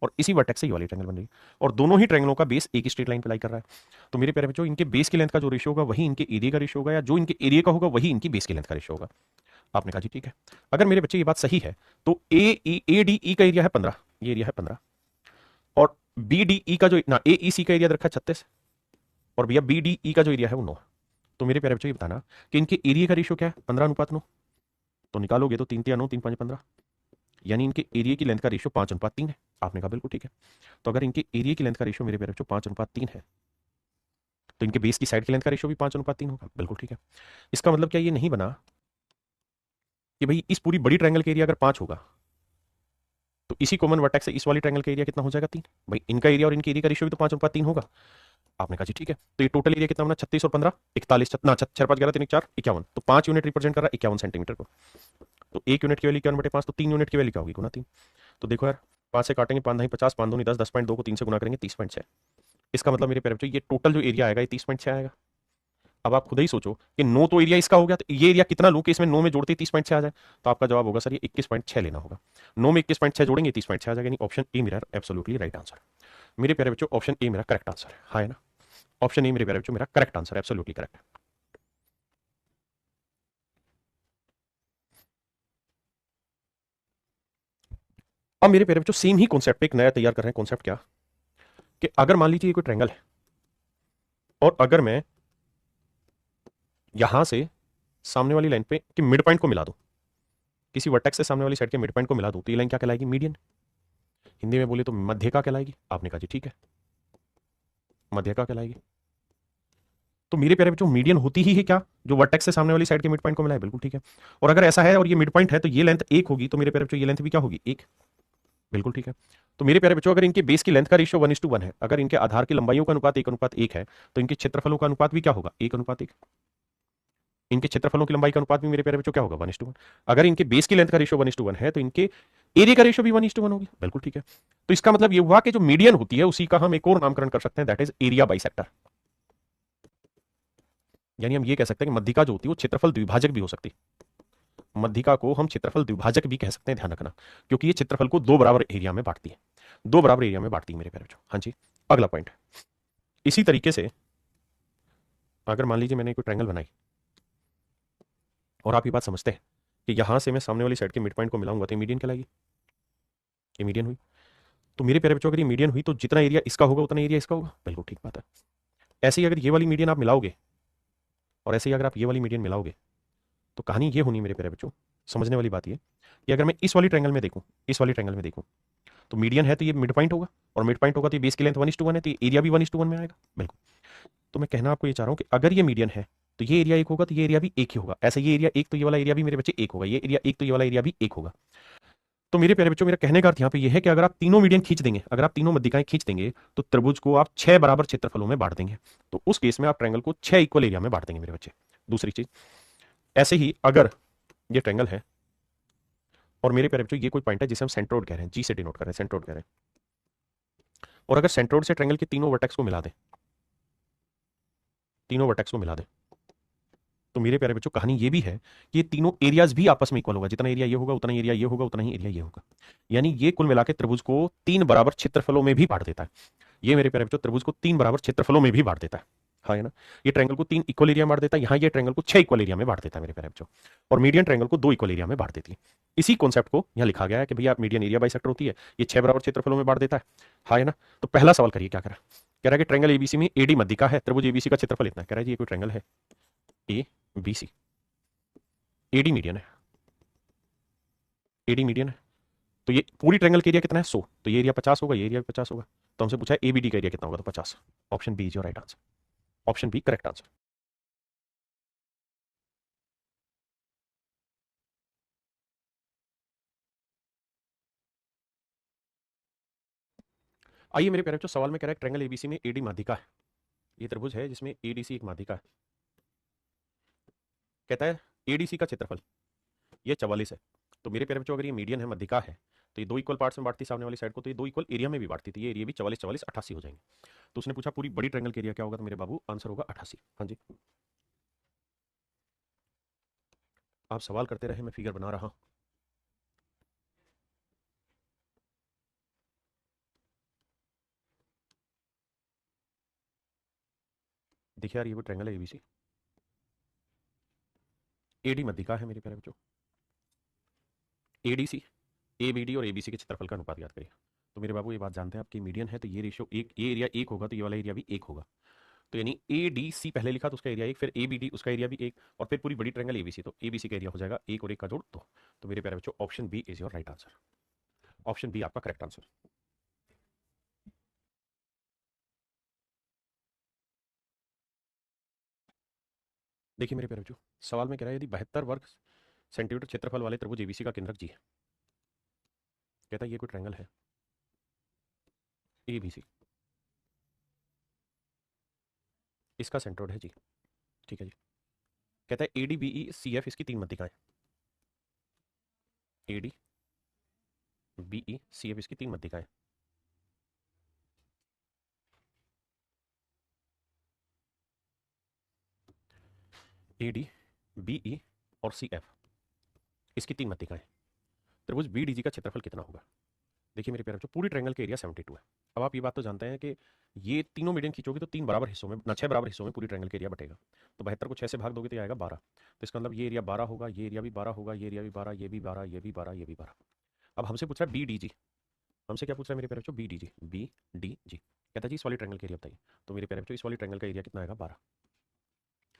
और इसी वर्टेक्स से ये वाली ट्रायंगल बन रही है, और दोनों ही ट्रायंगलों का बेस एक ही स्ट्रेट लाइन पे लाई कर रहा है। तो मेरे प्यारे बच्चों इनके बेस की लेंथ का जो रेशियो होगा वही इनके एरिया का रेशियो होगा, या जो इनके एरिया का होगा वही इनकी बेस की लेंथ का रेशियो होगा। आपने कहा जी ठीक है। अगर मेरे बच्चे ये बात सही है तो ए डी ई का एरिया है 15, ये एरिया है 15, और बी डी ई का जो ना ए ई सी का एरिया रखा है 36, और भैया बी डी ई का जो एरिया है वो 9। तो मेरे प्यारे बच्चों ये बताना कि इनके एरिया का रेशियो क्या है, 15:9। तो निकालोगे तो 3 3 9, 3 5 15, यानी इनके एरिया की लेंथ का रेशियो 5:3 है। आपने कहा बिल्कुल ठीक है। तो अगर इनके एरिया की लेंथ का रेशियो मेरे प्यारे बच्चों 5:3 है तो इनके बेस की साइड की लेंथ का रेशियो भी 5:3 होगा। बिल्कुल ठीक है। इसका मतलब क्या ये नहीं बना कि भाई इस पूरी बड़ी ट्रायंगल का एरिया अगर 5 होगा तो इसी कॉमन वर्टेक्स से इस वाली ट्रायंगल का एरिया कितना हो जाएगा 3? भाई इनका एरिया और इनके एरिया का रेशियो भी तो 5:3 होगा। आपने कहा जी ठीक है। तो ये टोटल एरिया कितना बना, 36 और 15 41, ना 6 5 11 3 4 51, तो 5 यूनिट रिप्रेजेंट कर रहा है 51 सेंटीमीटर को। तो एक यूनिट की वैल्यू 51/5, तो 3 यूनिट की वैल्यू क्या होगी, गुना 3। तो देखो यार, 5 से काटेंगे, 5 नहीं 50, 5 दूनी 10, 10.2 को 3 से गुना करेंगे 30.6। इसका मतलब मेरे प्यारे बच्चों ये टोटल जो एरिया आएगा ये 30.6 आएगा। अब आप खुद ही सोचो कि 9 तो एरिया इसका हो गया, तो ये एरिया कितना लूं कि इसमें 9 में जोड़ते ही 30.6 आ जाए। तो आपका जवाब होगा सर ये 21.6 लेना होगा। 9 में 21.6 जोड़ेंगे 30.6 आ जाएगा, यानी ऑप्शन ए मेरा एब्सोल्युटली राइट आंसर। मेरे प्यारे बच्चों ऑप्शन ए मेरा करेक्ट आंसर है, हाँ है ना। ऑप्शन ए मेरे प्यारे बच्चों मेरा करेक्ट आंसर, एब्सोल्युटली करेक्ट। अब मेरे प्यारे बच्चों सेम ही कॉन्सेप्ट एक नया तैयार कर रहे हैं। कॉन्सेप्ट क्या, कि अगर मान लीजिए ये कोई ट्रायंगल है और अगर मैं यहां से सामने वाली लाइन पे कि मिड पॉइंट को मिला दूं, किसी वर्टेक्स से सामने वाली साइड के मिड पॉइंट को मिला दूं, तो ये लाइन क्या कहलाएगी, मीडियन। हिंदी में बोले तो मध्यका कहलाएगी। आपने कहा जी ठीक है, मध्यका कहलाएगी। तो मेरे प्यारे बच्चों मीडियन होती ही है क्या, जो वर्टेक्स से सामने वाली साइड के मिड पॉइंट को मिला है, बिल्कुल ठीक है। और अगर ऐसा है और ये मिड पॉइंट है तो ये लेंथ 1 होगी, तो मेरे प्यारे बच्चों ये लेंथ भी क्या होगी, 1। बिल्कुल ठीक है। तो मेरे प्यारे बच्चों अगर इनके बेस की लेंथ का रेशियो 1:1 है, अगर इनके आधार की लंबाइयों का अनुपात 1:1 है, तो इनके क्षेत्रफलों का अनुपात भी क्या होगा, 1:1। इनके क्षेत्रफलों की लंबाई का अनुपात भी मेरे प्यारे बच्चों क्या होगा, 1:1। अगर इनके बेस की लेंथ का रेशियो 1:1 है, तो इनके एरिया का रेशियो भी 1:1 होगी। बिल्कुल ठीक है। तो इसका मतलब ये हुआ कि जो मीडियन होती है उसी का हम एक और नामकरण कर सकते हैं, दैट इज एरिया बाइसेक्टर। यानी हम ये कह सकते हैं कि मध्यिका जो होती है वो क्षेत्रफल द्विभाजक भी हो सकती है। मध्यिका को हम क्षेत्रफल द्विभाजक भी कह सकते हैं, ध्यान रखना, क्योंकि ये क्षेत्रफल को दो बराबर एरिया में बांटती है, दो बराबर एरिया में बांटती है मेरे प्यारे बच्चों। हाँ जी, अगला पॉइंट। इसी तरीके से अगर मान लीजिए मैंने कोई ट्रायंगल बनाई और आप ये बात समझते हैं कि यहां से मैं सामने वाली साइड के मिड पॉइंट को मिलाऊंगा तो मीडियन कहलाएगी, ये मीडियन हुई। तो मेरे प्यारे बच्चों अगर ये मीडियन हुई तो जितना एरिया इसका होगा उतना एरिया इसका होगा, बिल्कुल ठीक बात है। ऐसे ही अगर ये वाली मीडियन आप मिलाओगे और ऐसे ही अगर आप ये वाली मीडियन मिलाओगे, तो कहानी ये होनी मेरे प्यारे बच्चों, समझने वाली बात ये कि अगर मैं इस वाली ट्रायंगल में देखूं, इस वाली ट्रायंगल में देखूं, तो मीडियन है तो ये मिड पॉइंट होगा, और मिड पॉइंट होगा तो ये बेस की लेंथ 1:1 है, तो ये एरिया भी 1:1 में आएगा, बिल्कुल। तो मैं कहना आपको ये चाह रहा हूं कि अगर ये मीडियन है तो ये एरिया 1 होगा, तो ये एरिया भी 1 ही होगा। ऐसे ये एरिया 1 तो ये वाला एरिया भी मेरे बच्चे 1 होगा, ये एरिया 1 तो ये वाला एरिया भी 1 होगा। तो मेरे प्यारे बच्चों मेरा कहने का अर्थ यहाँ पे ये है कि अगर आप तीनों मीडियन खींच देंगे, अगर आप तीनों मध्यिकाएं खींच देंगे, तो त्रिभुज को आप 6 बराबर क्षेत्रफलों में बांट देंगे। तो उस केस में आप ट्रायंगल को 6 इक्वल एरिया में बांट देंगे मेरे बच्चे। दूसरी चीज, ऐसे ही अगर ये ट्रायंगल है और मेरे प्यारे बच्चों ये कोई पॉइंट है जिसे हम सेंट्रोइड कह रहे हैं, जी से डिनोट कर रहे हैं, सेंट्रोइड कह रहे हैं, और अगर सेंट्रोइड से ट्रायंगल के तीनों वर्टेक्स को मिला दें, तीनों वर्टेक्स को मिला दें, तो मेरे प्यारे बच्चों कहानी ये भी है कि ये तीनों एरियाज भी आपस में इक्वल होगा, जितना एरिया ये होगा उतना ही एरिया ये होगा, उतना ही एरिया ये होगा। यानी ये कुल मिलाकर त्रिभुज को 3 बराबर क्षेत्रफलों में भी बांट देता है। ये मेरे प्यारे बच्चों त्रिभुज को 3 बराबर क्षेत्रफलों में भी बांट देता है, हाँ है ना। ये ट्रायंगल को 3 इक्वल एरिया में बांट देता है, यहाँ ये ट्रायंगल को 6 इक्वल एरिया में बांट देता है मेरे प्यारे बच्चों, और मीडियन ट्रायंगल को 2 इक्वल एरिया में बांट देती है। इसी कॉन्सेप्ट को यहाँ लिखा गया है कि भैया मीडियन एरिया बाइसेक्टर होती है, ये 6 बराबर क्षेत्रफलों में बांट देता है, हाँ है ना। तो पहला सवाल करिए क्या करा, कह रहा है कि ट्रायंगल एबीसी में एडी मध्यिका है, त्रिभुज एबीसी का क्षेत्रफल इतना है। कह रहा है जी ये कोई ट्रायंगल है A B C, AD median है, एडी मीडियन है, तो ये पूरी ट्रायंगल का एरिया कितना है, 100, तो ये एरिया 50 होगा, ये एरिया भी 50 होगा। तो हमसे पूछा है एबीडी का एरिया कितना होगा, तो 50। Option B is your right answer, option B correct answer. आइए मेरे प्यारे बच्चों, सवाल में कह रहा है ट्रायंगल एबीसी में एडी माध्यिका है, ये त्रिभुज है जिसमें एडीसी एक माध्यिका है। कहता है एडीसी का क्षेत्रफल ये 44 है। तो मेरे प्यारे बच्चों अगर ये मीडियन है, मध्यिका है, तो ये 2 इक्वल पार्ट्स में बांटती सामने वाली साइड को, तो ये 2 इक्वल एरिया में भी बांटती थी, ये एरिया भी 44 44 88 हो जाएंगे। तो उसने पूछा पूरी बड़ी ट्रायंगल का एरिया क्या होगा, तो मेरे बाबू आंसर होगा 88। हाँ जी, आप सवाल करते रहे, मैं फिगर बना रहा हूं। देखिए यार ये वो ट्रायंगल है एबीसी, एडी मध्यिका है मेरे प्यारे बच्चों, एडीसी, एबीडी और एबीसी के क्षेत्रफल का अनुपात याद करिए। तो मेरे बाबू ये बात जानते हैं आप कि मीडियन है तो ये रेशियो एक, ये एरिया 1 होगा तो ये वाला एरिया भी 1 होगा। तो यानी ए डी सी पहले लिखा तो उसका एरिया 1, फिर ए बी डी उसका एरिया भी 1, और फिर पूरी बड़ी ट्रायंगल एबीसी, तो एबीसी का एरिया हो जाएगा 1 और 1 का जोड़ 2। तो मेरे प्यारे बच्चों option B is your right answer, option B आपका करेक्ट आंसर। देखिए मेरे प्यारे बच्चों, सवाल में कह रहा है यदि 72 वर्ग सेंटीमीटर क्षेत्रफल वाले त्रिभुज एबीसी का केंद्रक जी है, कहता है ये कोई ट्रायंगल है एबीसी, इसका सेंट्रोइड है जी, ठीक है जी। कहता है A D B E C F इसकी तीन मध्यिकाएं, A D B E C F इसकी तीन मध्यिकाएं। ए डी बी ई और सी एफ इसकी तीन मध्यिकाएं। त्रिभुज बी डी जी का क्षेत्रफल कितना होगा? देखिए मेरे प्यारे बच्चों, पूरी ट्रायंगल का एरिया 72 है। अब आप ये बात तो जानते हैं कि ये तीनों मीडियन खींचोगे तो तीन बराबर हिस्सों में ना, 6 बराबर हिस्सों में पूरी ट्रायंगल का एरिया बटेगा। तो 72 को 6 से भाग दोगे तो ये आएगा 12। तो इसका मतलब ये एरिया 12 होगा, ये एरिया भी 12 होगा, ये एरिया भी 12, ये भी 12, ये भी 12, ये भी 12। अब हमसे पूछ रहा है बी डी जी, हमसे क्या पूछ रहा है मेरे प्यारे बच्चों? B D G, B D G. कहता है जी इस वाली ट्रायंगल का एरिया बताइए। तो मेरे प्यारे बच्चों इस वाली ट्रायंगल का एरिया कितना आएगा? 12।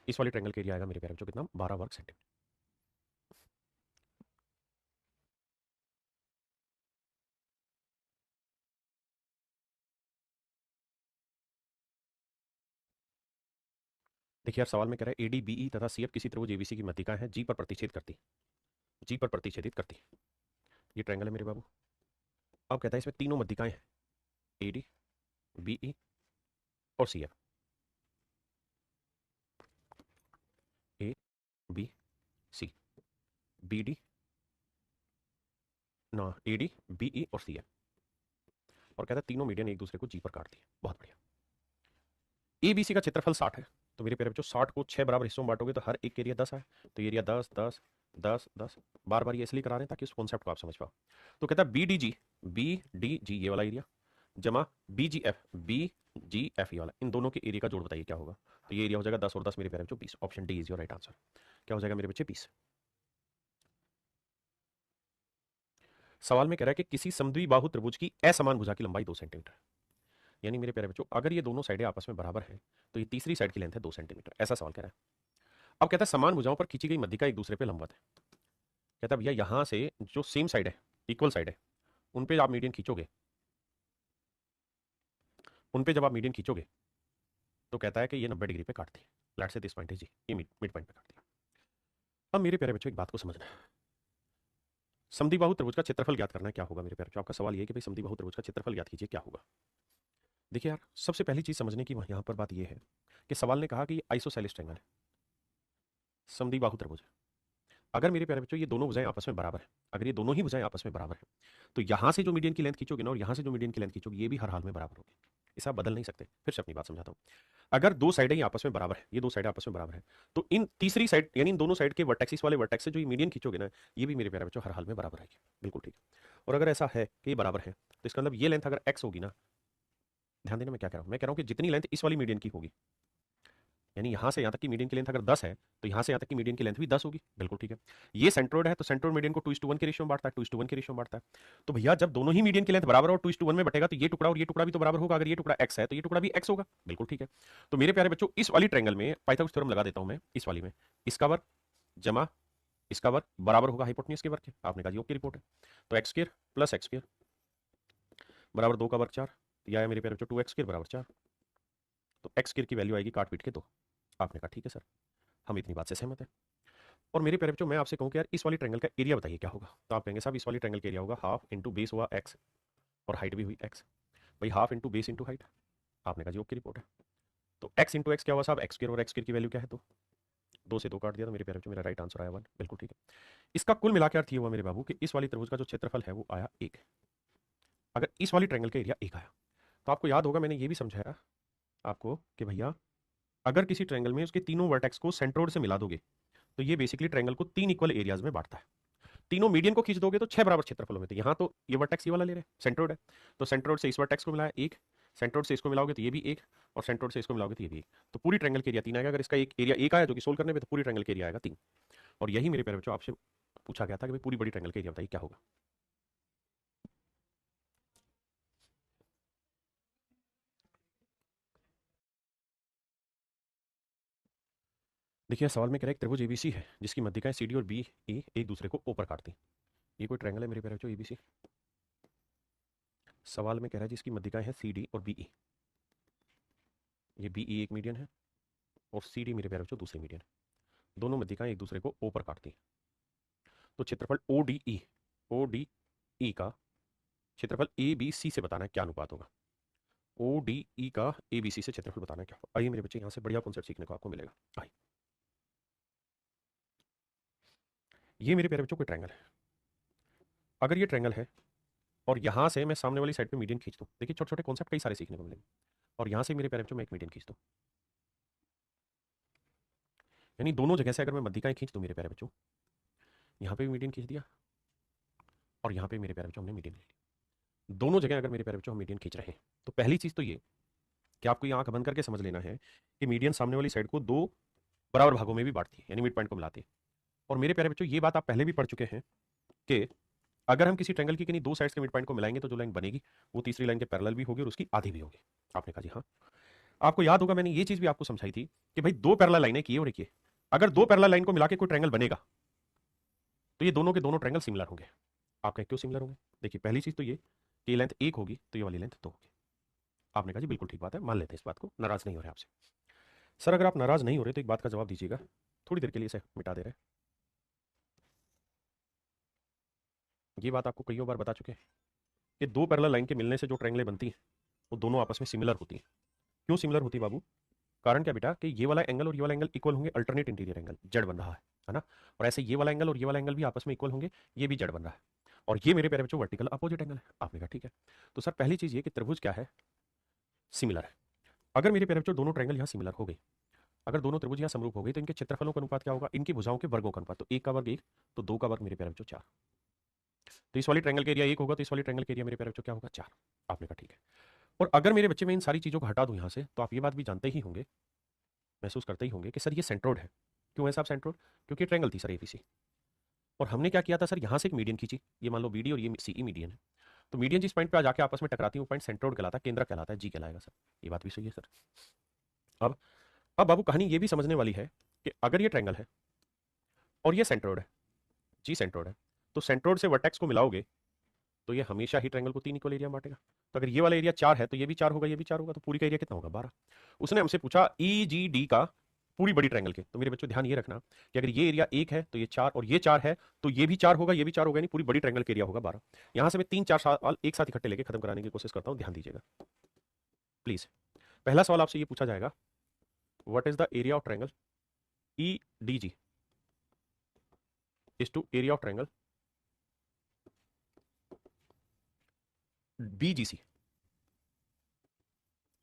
इस वाली ट्रायंगल का एरिया आएगा मेरे प्यारे बच्चों कितना? 12 वर्ग सेंटीमीटर। देखिए यार, सवाल में कह रहा है एडीबीई तथा सीएफ किसी त्रिभुज एबीसी की मध्यिका है, जी पर प्रतिच्छेद करती, जी पर प्रतिच्छेदित करती। ये ट्रायंगल है मेरे बाबू। अब कहता है इसमें तीनों मध्यिकाएं हैं, एडी बीई और CF. A B C B D ना, एडी बीई और सीएफ। और कहता है तीनों मीडियन एक दूसरे को जी पर काटती है। बहुत बढ़िया। ए बी सी का क्षेत्रफल 60 है। तो मेरे प्यारे बच्चों 60 को 6 बराबर हिस्सों में बांटोगे तो हर एक के एरिया 10 है। तो ये एरिया 10 10 10 10। बार बार ये इसलिए करा रहे हैं ताकि उस कॉन्सेप्ट को आप समझ पाओ। तो कहता है बी डी जी ये वाला एरिया जमा बी जी एफ ये वाला, इन दोनों के एरिया का जोड़ बताइए क्या होगा? तो ये एरिया हो जाएगा 10 और 10 मेरे प्यारे बच्चों 20। Option D is your right answer. क्या हो जाएगा मेरे बच्चे? 20। सवाल में कह रहा है कि किसी समद्विबाहु त्रिभुज की असमान भुजा की लंबाई 2 सेंटीमीटर है। यानी मेरे प्यारे बच्चों अगर ये दोनों साइडें आपस में बराबर हैं तो ये तीसरी साइड की लेंथ है 2 सेंटीमीटर। ऐसा सवाल कह रहा है। अब कहता है समान भुजाओं पर खींची गई मध्यिका एक दूसरे पे लंबवत है। कहता है भैया यहां से जो सेम साइड है, इक्वल साइड है, उन पे आप मीडियन खींचोगे, उन पे जब आप मीडियन खींचोगे तो कहता है कि ये 90 डिग्री पे काटती है। लेट्स से दिस पॉइंट है जी, ये मिड पॉइंट पे काटती है। अब मेरे प्यारे बच्चों एक बात को समझना है, समद्विबाहु त्रिभुज का क्षेत्रफल ज्ञात करना है। क्या होगा मेरे प्यारे बच्चों? आपका सवाल ये है कि भाई समद्विबाहु त्रिभुज का क्षेत्रफल ज्ञात कीजिए, क्या होगा? देखिए यार, सबसे पहली चीज समझने की यहाँ पर बात यह है कि सवाल ने कहा कि ये आइसोसेलेस ट्रायंगल है, समद्विबाहु त्रिभुज है। अगर मेरे प्यारे बच्चों ये दोनों भुजाएं आपस में बराबर है, अगर ये दोनों ही भुजाएं आपस में बराबर है, तो यहां से जो मीडियन की लेंथ खींचोगे ना और यहां से जो मीडियन की लेंथ खींचोगे ये भी हर हाल में बराबर होगी। इसे आप बदल नहीं सकते। फिर से अपनी बात समझाता हूं। अगर दो साइडें ही आपस में बराबर है, ये दो साइडें आपस में बराबर है, तो इन तीसरी साइड यानी इन दोनों साइड के वर्टेक्सिस वाले वर्टेक्स से जो ये मीडियन खींचोगे ना, ये भी मेरे प्यारे बच्चों हर हाल में बराबर आएगी। बिल्कुल ठीक है। और अगर ऐसा है कि ये बराबर है तो इसका मतलब ये लेंथ अगर एक्स होगी ना, ध्यान देना मैं क्या कह रहा हूं, मैं कह रहा हूं कि जितनी लेंथ इस वाली मीडियन की होगी, यानी यहां से यहां तक की मीडियन की लेंथ अगर 10 है तो यहां से यहां तक की मीडियन की लेंथ भी 10 होगी। बिल्कुल ठीक है। ये सेंट्रोइड है तो सेंट्रोइड मीडियन को 2:1 के रेशियो में बांटता है, 2:1 के रेशियो में बांटता है। तो भैया जब दोनों ही मीडियन की लेंथ बराबर और 2:1 में बटेगा तो ये टुकड़ा और ये टुकड़ा भी तो बराबर होगा। अगर ये टुकड़ा x है तो ये टुकड़ा भी x होगा। बिल्कुल ठीक है। तो मेरे प्यारे बच्चों इस वाली ट्रायंगल में पाइथागोरस थ्योरम लगा देता हूं मैं। इस वाली में इसका वर्ग जमा इसका वर्ग बराबर होगा हाइपोटेन्यूज के वर्ग के। आपने कहा जी ओके रिपोर्ट है। तो x square plus x square बराबर 2 का वर्ग 4। या मेरे प्यारे बच्चों 2x स्क्वायर बराबर 4। तो एक्स स्क्वायर की वैल्यू आएगी काट पीट के 2। आपने कहा ठीक है सर, हम इतनी बात से सहमत हैं। और मेरे प्यारे बच्चों मैं आपसे कहूँ कि यार इस वाली ट्रायंगल का एरिया बताइए क्या होगा? तो आप कहेंगे साहब इस वाली ट्रायंगल का एरिया होगा हाफ इंटू बेस हुआ एक्स और हाइट भी हुई एक्स। भाई half into base into height. आपने कहा जी ओके रिपोर्ट है। तो एक्स इंटू एक्स क्या हुआ साहब? एक्स स्क्वायर और एक्स स्क्वायर की वैल्यू क्या है? तो 2 से 2 काट दिया तो मेरे प्यारे बच्चों मेरा राइट आंसर आया 1। बिल्कुल ठीक है। इसका कुल मिलाकर अर्थ ये हुआ मेरे बाबू कि इस वाली त्रिभुज का जो क्षेत्रफल है वो आया 1। अगर इस वाली ट्रायंगल का एरिया 1 आया तो आपको याद होगा मैंने ये भी समझाया आपको कि भैया अगर किसी ट्रायंगल में उसके तीनों वर्टेक्स को सेंट्रोइड से मिला दोगे तो ये बेसिकली ट्रायंगल को 3 इक्वल एरियाज में बांटता है। तीनों मीडियन को खींच दोगे तो 6 बराबर क्षेत्रफलों में। तो यहाँ तो ये वर्टेक्स ये वाला ले रहे हैं, सेंट्रोइड है। तो सेंट्रोइड से इस वर्टेक्स को मिलाया 1, सेंट्रोइड से इसको मिलाओगे तो ये भी 1, और सेंट्रोइड से इसको मिलाओगे तो ये भी 1। तो पूरी ट्रायंगल के एरिया 3 आएगा। अगर इसका एक एरिया 1 आया जो कि सोल्व करने पे, तो पूरी ट्रायंगल के एरिया आएगा 3। और यही मेरे प्यारे बच्चों आपसे पूछा गया था कि भाई पूरी बड़ी ट्रायंगल का एरिया बताइए क्या होगा? देखिए सवाल में कह रहा है एक त्रिभुज एबीसी है जिसकी मध्यिकाएं सी डी और बी ए एक दूसरे को ओ पर काटती। ये कोई ट्रायंगल है मेरे प्यारे बच्चों एबीसी। सवाल में कह रहा है जिसकी मध्यिकाएं हैं सी डी और बी ई। ये बी ई एक मीडियन है और सी डी मेरे प्यारे बच्चों दूसरी मीडियन है। दोनों मध्यिकाएं एक दूसरे को ओ पर काटती हैं। तो क्षेत्रफल ओ डी ई का क्षेत्रफल ए बी सी से बताना है क्या अनुपात होगा? ओ डी ई का ए बी सी से क्षेत्रफल बताना है क्या। आइए मेरे बच्चे, यहाँ से बढ़िया कॉन्सेप्ट सीखने को आपको मिलेगा। आइए, ये मेरे प्यारे बच्चों कोई ट्रायंगल है। अगर ये ट्रायंगल है और यहाँ से मैं सामने वाली साइड पे मीडियन खींच दूँ, देखिए छोटे छोटे कॉन्सेप्ट कई सारे सीखने को मिलेंगे। और यहाँ से मेरे प्यारे बच्चों मैं एक मीडियन खींच दूँ, यानी दोनों जगह से अगर मैं मध्यिकाएं खींच दूँ मेरे प्यारे बच्चों, यहाँ पे भी मीडियन खींच दिया और यहाँ पे मेरे प्यारे बच्चों हमने मीडियन ले लिया। दोनों जगह अगर मेरे प्यारे बच्चों हम मीडियन खींच रहे हैं, तो पहली चीज़ तो ये कि आपको ये आंख बंद करके समझ लेना है कि मीडियन सामने वाली साइड को दो बराबर भागों में भी बांटती है, यानी मिड पॉइंट को मिलाती है। और मेरे प्यारे बच्चों ये बात आप पहले भी पढ़ चुके हैं कि अगर हम किसी ट्रायंगल की किन्हीं दो साइड्स के मिड पॉइंट को मिलाएंगे तो जो लाइन बनेगी वो तीसरी लाइन के पैरेलल भी होगी और उसकी आधी भी होगी। आपने कहा जी हाँ। आपको याद होगा मैंने ये चीज भी आपको समझाई थी कि भाई दो पैरेलल लाइनें की और एक ये, अगर दो पैरेलल लाइन को मिला के कोई ट्रायंगल बनेगा तो ये दोनों के दोनों ट्रायंगल सिमिलर होंगे। आप क्यों सिमिलर होंगे? देखिए पहली चीज तो ये कि लेंथ एक होगी तो ये वाली लेंथ दो होगी। आपने कहा जी बिल्कुल ठीक बात है, मान लेते हैं इस बात को, नाराज नहीं हो रहे आपसे। सर अगर आप नाराज नहीं हो रहे तो एक बात का जवाब दीजिएगा, थोड़ी देर के लिए इसे मिटा दे रहे हैं। ये बात आपको कई बार बता चुके हैं कि दो पैरेलल लाइन के मिलने से जो ट्रायंगलें बनती हैं वो दोनों आपस में सिमिलर होती हैं। क्यों सिमिलर होती है बाबू? कारण क्या बेटा कि ये वाला एंगल और ये वाला एंगल इक्वल होंगे, अल्टरनेट इंटीरियर एंगल जेड बन रहा है ना। और ऐसे ये वाला एंगल और ये वाला एंगल भी आपस में इक्वल होंगे, ये भी जेड बन रहा है। और ये मेरे प्यारे बच्चों वर्टिकल अपोजिट एंगल है। आपने कहा ठीक है। तो सर पहली चीज ये कि त्रिभुज क्या है? सिमिलर है। अगर मेरे प्यारे बच्चों दोनों ट्रायंगल यहाँ सिमिलर हो गए, अगर दोनों त्रिभुज यहाँ समरूप हो गए, तो इनके क्षेत्रफलों का अनुपात क्या होगा? इनकी भुजाओं के वर्गों का अनुपात। तो एक का वर्ग एक, तो दो का वर्ग मेरे प्यारे बच्चों चार। तो इस वाली ट्रायंगल का एरिया एक होगा, तो इस वाली ट्रायंगल का एरिया मेरे प्यारे बच्चों क्या होगा? चार। आपने कहा ठीक है। और अगर मेरे बच्चे मैं इन सारी चीजों को हटा दूं यहाँ से, तो आप ये बात भी जानते ही होंगे, महसूस करते ही होंगे कि सर ये सेंट्रोइड है। क्यों है साहब सेंट्रोइड? क्योंकि ट्रायंगल थी सर एबीसी, और हमने क्या किया था सर, यहाँ से एक मीडियन खींची, ये मान लो बीडी और ये सीई मीडियन है। तो मीडियन जिस पॉइंट पे आ जाके आपस में टकराती है वो पॉइंट सेंट्रोइड कहलाता है, केंद्र कहलाता है, जी कहलाएगा सर। ये बात भी सही है सर। अब अब बाबू कहानी ये भी समझने वाली है कि अगर ये ट्रायंगल है और ये सेंट्रोइड है, जी सेंट्रोइड है, तो सेंट्रोइड से वर्टेक्स को मिलाओगे तो ये हमेशा ही ट्रायंगल को तीन इक्वल एरिया में बांटेगा। तो अगर ये वाला एरिया चार है तो ये भी चार होगा, ये भी चार होगा, तो पूरी का एरिया कितना होगा? 12। उसने हमसे पूछा ई जी डी का पूरी बड़ी ट्रायंगल के। तो मेरे बच्चों ध्यान ये रखना कि अगर ये एरिया एक है तो ये चार, और ये चार है तो ये भी चार होगा, ये भी चार होगा, यानी पूरी बड़ी ट्रायंगल का एरिया होगा 12। यहां से मैं तीन चार सवाल एक साथ इकट्ठे लेके खत्म कराने की कोशिश करता हूं, ध्यान दीजिएगा प्लीज। पहला सवाल आपसे ये पूछा जाएगा, what is the area of triangle E D G is to area of triangle BGC,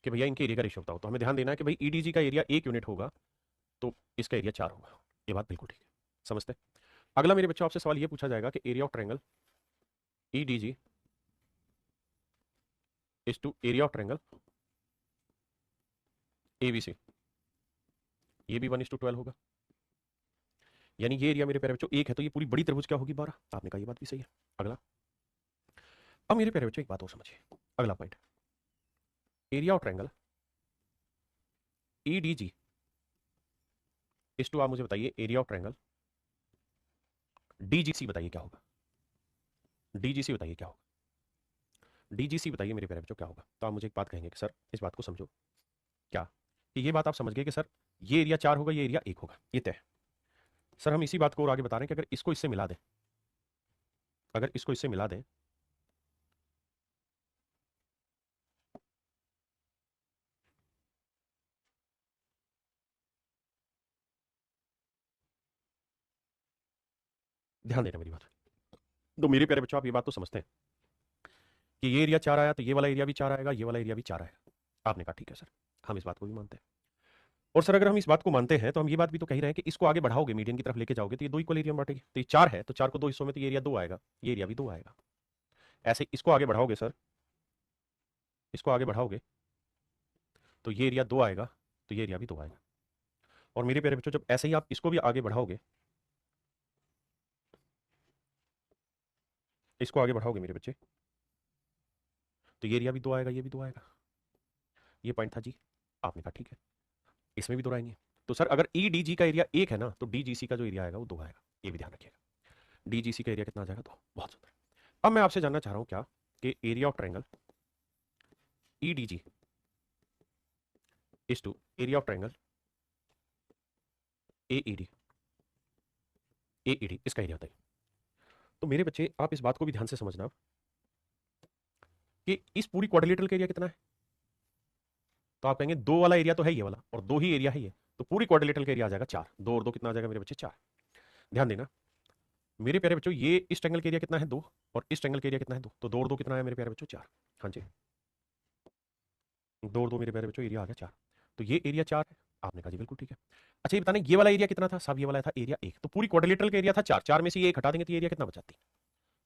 कि भैया इनके एरिया का रेशियो बताओ। तो हमें ध्यान देना है कि भाई ईडीजी का एरिया एक यूनिट होगा तो इसका एरिया चार होगा। ये बात बिल्कुल ठीक है, समझते हैं। अगला मेरे बच्चों आपसे सवाल ये पूछा जाएगा कि area of triangle EDG is to area of triangle ABC, ये भी 1:12 होगा। यानी ये एरिया मेरे प्यारे बच्चों एक है तो ये पूरी बड़ी त्रिभुज क्या होगी? 12। आपने कहा ये बात भी सही है। अगला, अब मेरे प्यारे बच्चों एक बात और समझिए, अगला point, area of triangle EDG is to, आप मुझे बताइए एरिया ऑफ ट्रायंगल डीजीसी, बताइए क्या होगा? डीजीसी बताइए क्या होगा? डीजीसी बताइए मेरे प्यारे बच्चों क्या होगा? तो आप मुझे एक बात कहेंगे कि सर इस बात को समझो, क्या कि ये बात आप समझ गए कि सर ये एरिया चार होगा, ये एरिया एक होगा, ये तय है। सर हम इसी बात को और आगे बता रहे हैं कि अगर इसको इससे मिला दें, अगर इसको इससे मिला दें, ध्यान देना मेरी बात। तो मेरे प्यारे बच्चों आप ये बात तो समझते हैं कि ये एरिया चार आया तो ये वाला एरिया भी चार आएगा, ये वाला एरिया भी चार आएगा। आपने कहा ठीक है सर, हम इस बात को भी मानते हैं। और सर अगर हम इस बात को मानते हैं तो हम ये बात भी तो कह रहे हैं कि इसको आगे बढ़ाओगे, मीडियन की तरफ लेके जाओगे तो ये दो इक्वल एरिया में बांटेगी। तो ये चार है तो चार को दो हिस्सों में, तो ये एरिया दो आएगा, ये एरिया भी दो आएगा। ऐसे इसको आगे बढ़ाओगे सर, इसको आगे बढ़ाओगे तो ये एरिया दो आएगा, तो ये एरिया भी दो आएगा। और मेरे प्यारे बच्चों जब ऐसे ही आप इसको भी आगे बढ़ाओगे, इसको आगे बढ़ाओगे मेरे बच्चे, तो ये एरिया भी दो आएगा, ये भी दो आएगा। ये पॉइंट था जी। आपने कहा ठीक है, इसमें भी दो आएंगे। तो सर अगर ई डी जी का एरिया एक है ना, तो डी जी सी का जो एरिया आएगा वो दो आएगा, ये भी ध्यान रखिएगा। डी जी सी का एरिया कितना आ जाएगा? दो। बहुत सुंदर। अब मैं आपसे जानना चाह रहा हूं क्या कि area of triangle E D G is to area of triangle A E D, A E D इसका एरिया बताइए। तो मेरे बच्चे आप इस बात को भी ध्यान से समझना कि इस पूरी क्वाड्रिलेटरल का एरिया कितना है? तो आप कहेंगे दो वाला एरिया तो है ये वाला और दो ही एरिया है ये, तो पूरी क्वाड्रिलेटरल का एरिया आ जाएगा 4। दो और दो कितना आ जाएगा मेरे बच्चे? 4। ध्यान देना मेरे प्यारे बच्चों, ये इस ट्रायंगल का एरिया कितना है? 2। और इस ट्रायंगल का एरिया कितना है? 2। तो 2 और 2 कितना है मेरे प्यारे बच्चों? 4। हाँ जी, 2 और 2 मेरे प्यारे बच्चों एरिया आ गया 4। तो ये एरिया 4 है। आपने कहा जी बिल्कुल ठीक है। अच्छा ये बताना ये वाला एरिया कितना था साहब? ये वाला था एरिया 1। तो पूरी क्वाड्रिलेटरल का एरिया था 4। 4 में से ये 1 हटा देंगे तो ये एरिया कितना बचा? 3।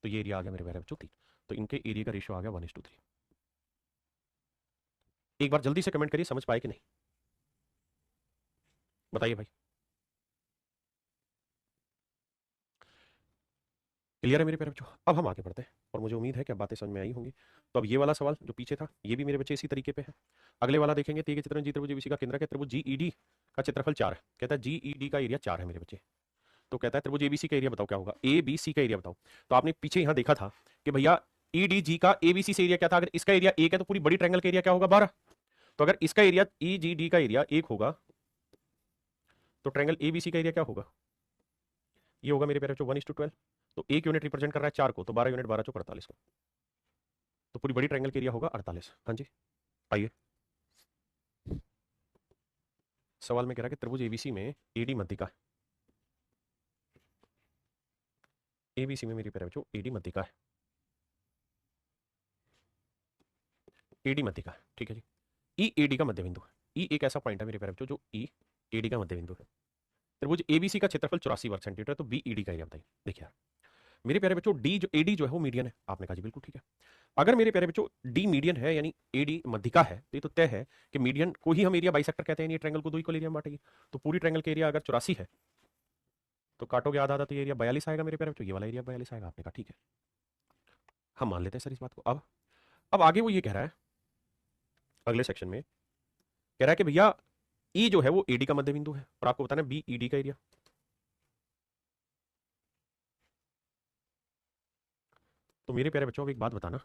तो ये एरिया आ गया मेरे प्यारे बच्चों 3। तो इनके एरिया का रेशियो आ गया 1:3। एक बार जल्दी से कमेंट करिए समझ पाए कि नहीं, बताइए भाई। क्लियर है मेरे प्यारे बच्चों? अब हम आगे बढ़ते हैं और मुझे उम्मीद है कि अब बातें समझ में आई होंगी। तो अब ये वाला सवाल जो पीछे था ये भी मेरे बच्चे इसी तरीके पे है। अगले वाला देखेंगे, के चित्रण जी त्रिभुज एबीसी का केंद्र है, त्रिभुज जीईडी का क्षेत्रफल 4 है। कहता है जीईडी का एरिया 4 है मेरे बच्चे। तो कहता है त्रिभुज एबीसी का एरिया बताओ क्या होगा? ए बी सी का एरिया बताओ। तो आपने पीछे यहां देखा था कि भैया ईडीजी का एबीसी से एरिया क्या था? अगर इसका एरिया 1 है तो पूरी बड़ी ट्रायंगल का एरिया क्या होगा? 12। तो अगर इसका एरिया ईजीडी का एरिया 1 होगा तो ट्रायंगल एबीसी का एरिया क्या होगा? ये होगा मेरे प्यारे बच्चों 1:12। तो 1 यूनिट रिप्रेजेंट कर रहा है 4 को, तो 12 यूनिट 12 चौक 48 को। तो पूरी बड़ी ट्रायंगल का एरिया होगा 48। हाँ जी, आइए। सवाल में कह रहा है कि त्रिभुज एबीसी में एडी मध्यिका है। एबीसी में मेरे प्यारे बच्चों एडी मध्यिका है। एडी मध्यिका है, ठीक है जी। ई एडी का मध्य बिंदु है। ई एक ऐसा पॉइंट है मेरे प्यारे बच्चों जो ई एडी का मध्य बिंदु है। त्रिभुज एबीसी का क्षेत्रफल 84 वर्ग सेंटीमीटर, तो बी ईडी का एरिया बताइए। देखिए यार मेरे प्यारे बच्चों डी जो एडी जो है वो मीडियन है। आपने कहा जी बिल्कुल ठीक है। अगर मेरे प्यारे बच्चों डी मीडियन है यानी एडी मध्यिका है तो ये तो तय है कि मीडियन को ही हम एरिया बाइसेक्टर कहते हैं, ये ट्रायंगल को दो इक्वल एरिया में बांटेगी। तो पूरी ट्रायंगल का एरिया अगर 84 है तो काटोगे आधा आधा तो ये एरिया 42 आएगा मेरे प्यारे बच्चों, ये वाला एरिया 42 आएगा। आपने कहा ठीक है, हम मान लेते हैं सर इस बात को। अब आगे वो ये कह रहा है अगले सेक्शन में, कह रहा है कि भैया ई जो है वो एडी का मध्य बिंदु है और आपको बताना है बी ईडी का एरिया। तो मेरे प्यारे बच्चों अब एक बात बताना,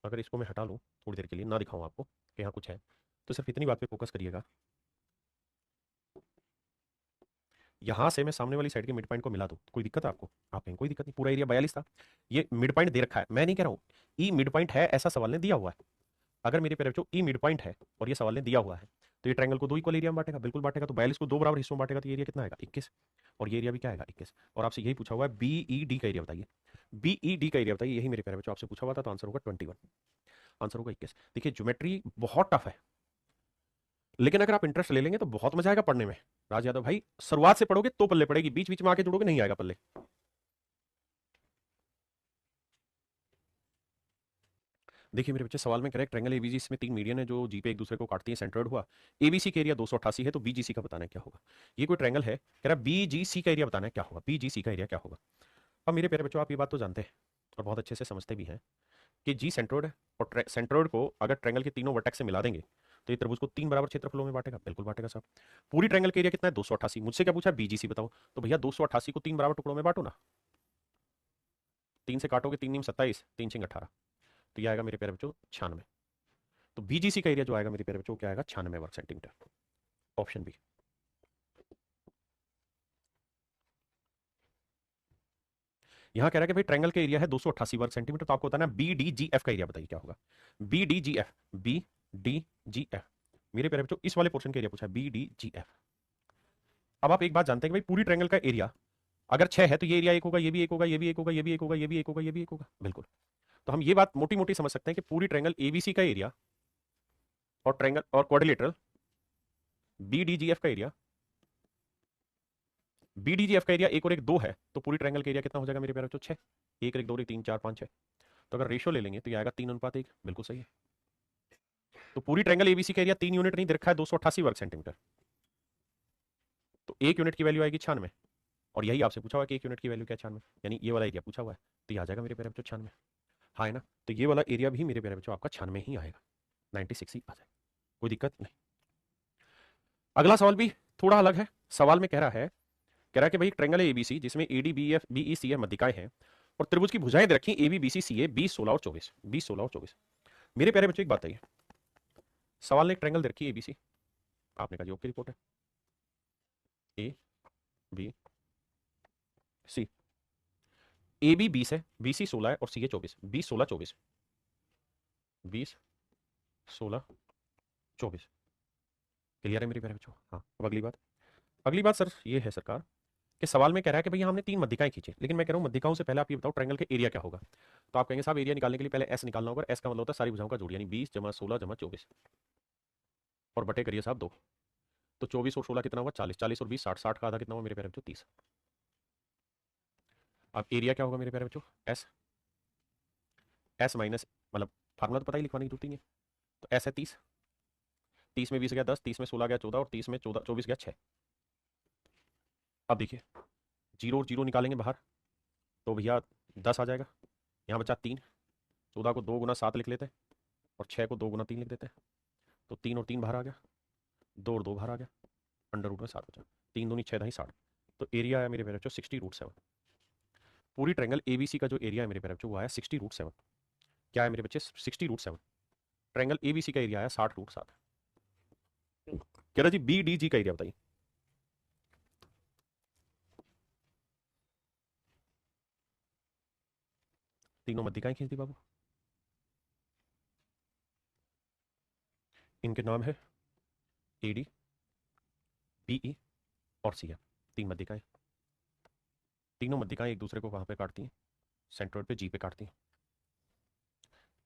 अगर इसको मैं हटा लूं थोड़ी देर के लिए, ना दिखाऊं आपको कि यहाँ कुछ है, तो सिर्फ इतनी बात पे फोकस करिएगा। यहां से मैं सामने वाली साइड के मिड पॉइंट को मिला दूं कोई दिक्कत है आपको? आप कहें कोई दिक्कत नहीं, पूरा एरिया 42 था। ये मिड पॉइंट दे रखा है, मैं नहीं कह रहा हूं ई मिड पॉइंट है ऐसा सवाल ने दिया हुआ है। अगर मेरे प्यारे बच्चों ई मिड पॉइंट है और ये सवाल ने दिया हुआ है तो ये ट्रायंगल को दो इक्वल एरिया में बांटेगा, बिल्कुल बांटेगा। तो 42 को दो बराबर हिस्सों में बांटेगा तो ये एरिया कितना आएगा? 21। और ये एरिया भी क्या आएगा? 21। और आपसे यही पूछा हुआ है बीईडी का एरिया बताइए। बीईडी का एरिया बताइए, यही मेरे प्यारे बच्चों आपसे पूछा हुआ था, तो आंसर होगा 21। आंसर होगा 21। देखिए ज्योमेट्री बहुत टफ है लेकिन अगर आप इंटरेस्ट ले लेंगे तो बहुत मजा आएगा पढ़ने में। राज यादव भाई शुरुआत से पढ़ोगे तो पल्ले पड़ेगी, बीच बीच में आके जुड़ोगे नहीं आएगा पल्ले। देखिए मेरे बच्चे सवाल में करेक्ट ट्रायंगल एबीसी में 3 मीडियन है जो जी पे एक दूसरे को काटती है, सेंटर्ड हुआ। एबीसी का एरिया 288 है तो बीजीसी का बताना है क्या होगा। ये कोई ट्रायंगल है, कह रहा बीजीसी का एरिया बताना है क्या होगा। बीजीसी का एरिया क्या होगा? अब मेरे प्यारे बच्चों आप ये बात तो जानते हैं और बहुत अच्छे से समझते भी हैं कि जी सेंट्रोइड है और सेंट्रोइड को अगर ट्रायंगल के तीनों वर्टेक्स से मिला देंगे तो ये त्रिभुज को 3 बराबर क्षेत्रफलों में बांटेगा, बिल्कुल बांटेगा साहब। पूरी ट्रायंगल का एरिया कितना है? 288। मुझसे क्या पूछा? बीजीसी बताओ। तो भैया 288 को 3 बराबर टुकड़ों में बांटो ना। 3 से काटोगे, 3 नीम 27, 3 छिंग 18। तो ये आएगा मेरे प्यारे बच्चों 96। तो बीजीसी का एरिया जो आएगा मेरे प्यारे बच्चों क्या आएगा? 96 वर्ग सेंटीमीटर। Option B. यहां कह रहा है कि भाई ट्रायंगल का एरिया है 288 वर्ग सेंटीमीटर, तो आपको बताना बी डी जी एफ का एरिया बताइए क्या होगा। B D G F, B D G F. मेरे प्यारे बच्चों इस वाले पोर्शन का एरिया पूछा है, बी डी जी एफ। अब आप एक बात जानते हैं कि भाई पूरी ट्रायंगल का एरिया अगर 6 है तो ये एरिया 1 होगा, ये भी 1 होगा, ये भी 1 होगा, ये भी 1 होगा, ये भी 1 होगा, ये भी 1 होगा, बिल्कुल। तो हम ये बात मोटी मोटी समझ सकते हैं कि पूरी ट्रायंगल एबीसी का एरिया और ट्रायंगल और क्वाड्रिलेटरल बीडीजीएफ का एरिया, बीडीजीएफ का एरिया 1 और 1 2 है तो पूरी ट्रायंगल का एरिया कितना हो जाएगा मेरे प्यारे बच्चों? 6। 1 1 2 3 4 5 6। तो अगर रेशियो ले लेंगे तो ये आएगा 3:1, बिल्कुल सही है। तो पूरी ट्रायंगल एबीसी का एरिया 3 यूनिट नहीं दे रखा है, 288 वर्ग सेंटीमीटर। तो 1 यूनिट की वैल्यू आएगी 96। और यही आपसे पूछा हुआ है कि 1 यूनिट की वैल्यू क्या है? 96। यानी ये वाला एरिया पूछा हुआ है तो ये आ जाएगा मेरे प्यारे बच्चों 96। हाँ है ना? तो ये वाला एरिया भी मेरे प्यारे बच्चों आपका 96 ही आएगा, 96 ही आ जाएगा, कोई दिक्कत नहीं। अगला सवाल भी थोड़ा अलग है। सवाल में कह रहा है कि भाई ट्रायंगल है एबीसी जिसमें AD B F B E C F मध्यिकाएं हैं और त्रिभुज की भुजाएं दे रखी ए बी बी सी सी ए 20 16 और 24, 20 16 और 24। मेरे प्यारे बच्चों एक बात है, सवाल ने एक ट्रायंगल दे रखी है एबीसी। आपने कहा जी ओके रिपोर्ट है, A B C. A B 20 है, बी सी 16 है और सी ए 24, 20 16 24। 20, 16, 24। क्लियर है मेरे प्यारे बच्चों? हाँ, अब अगली बात सर ये है सरकार कि सवाल में कह रहा है कि भैया हमने 3 मध्यिकाएं खींची, लेकिन मैं कह रहा हूं मध्यिकाओं से पहले आप ये बताओ ट्रायंगल के एरिया क्या होगा। तो आप कहेंगे साहब एरिया निकालने के लिए पहले एस निकालना होगा। एस का मतलब होता है सारी भुजाओं का जोड़, यानी 20 जमा 16 जमा 24 और बटे करिए साहब 2। तो 24 और 16 कितना हुआ? 40। 40 और 20 60। 60 का आधा कितना हुआ मेरे प्यारे बच्चों? 30। अब एरिया क्या होगा मेरे प्यारे बच्चों? एस। एस माइनस मतलब फार्मूला तो पता ही, लिखवाने की जरूरत नहीं है। तो एस है 30। 30 में 20 गया 10, 30 में 16 गया 14 और 30 में 14 24 गया 6। अब देखिए जीरो और जीरो निकालेंगे बाहर तो भैया 10 आ जाएगा। यहाँ बचा 3। 14 को 2 गुना 7 लिख लेते हैं और 6 को 2 गुना 3 लिख देते हैं। तो 3 और 3 बाहर आ गया, 2 और 2 बाहर आ गया, अंडर रूट में 7 बचा। 3 दूनी 6 दही 60। तो एरिया आया मेरे प्यारे बच्चों 60√7। पूरी ट्रायंगल एबीसी का जो एरिया है मेरे प्यारे बच्चों वो आया 60√7। क्या है मेरे बच्चे? 60√7। ट्रायंगल एबीसी का एरिया आया 60√7। कह रहा जी बी डी जी का एरिया बताइए। तीनों मध्यिकाएं खींच दी बाबू। इनके नाम है ए डी, बी ई और सी एफ। 3 मध्यिकाएं। तीनों मध्यिकाएं एक दूसरे को वहां पे काटती हैं, सेंट्रोइड पे जी पे काटती हैं।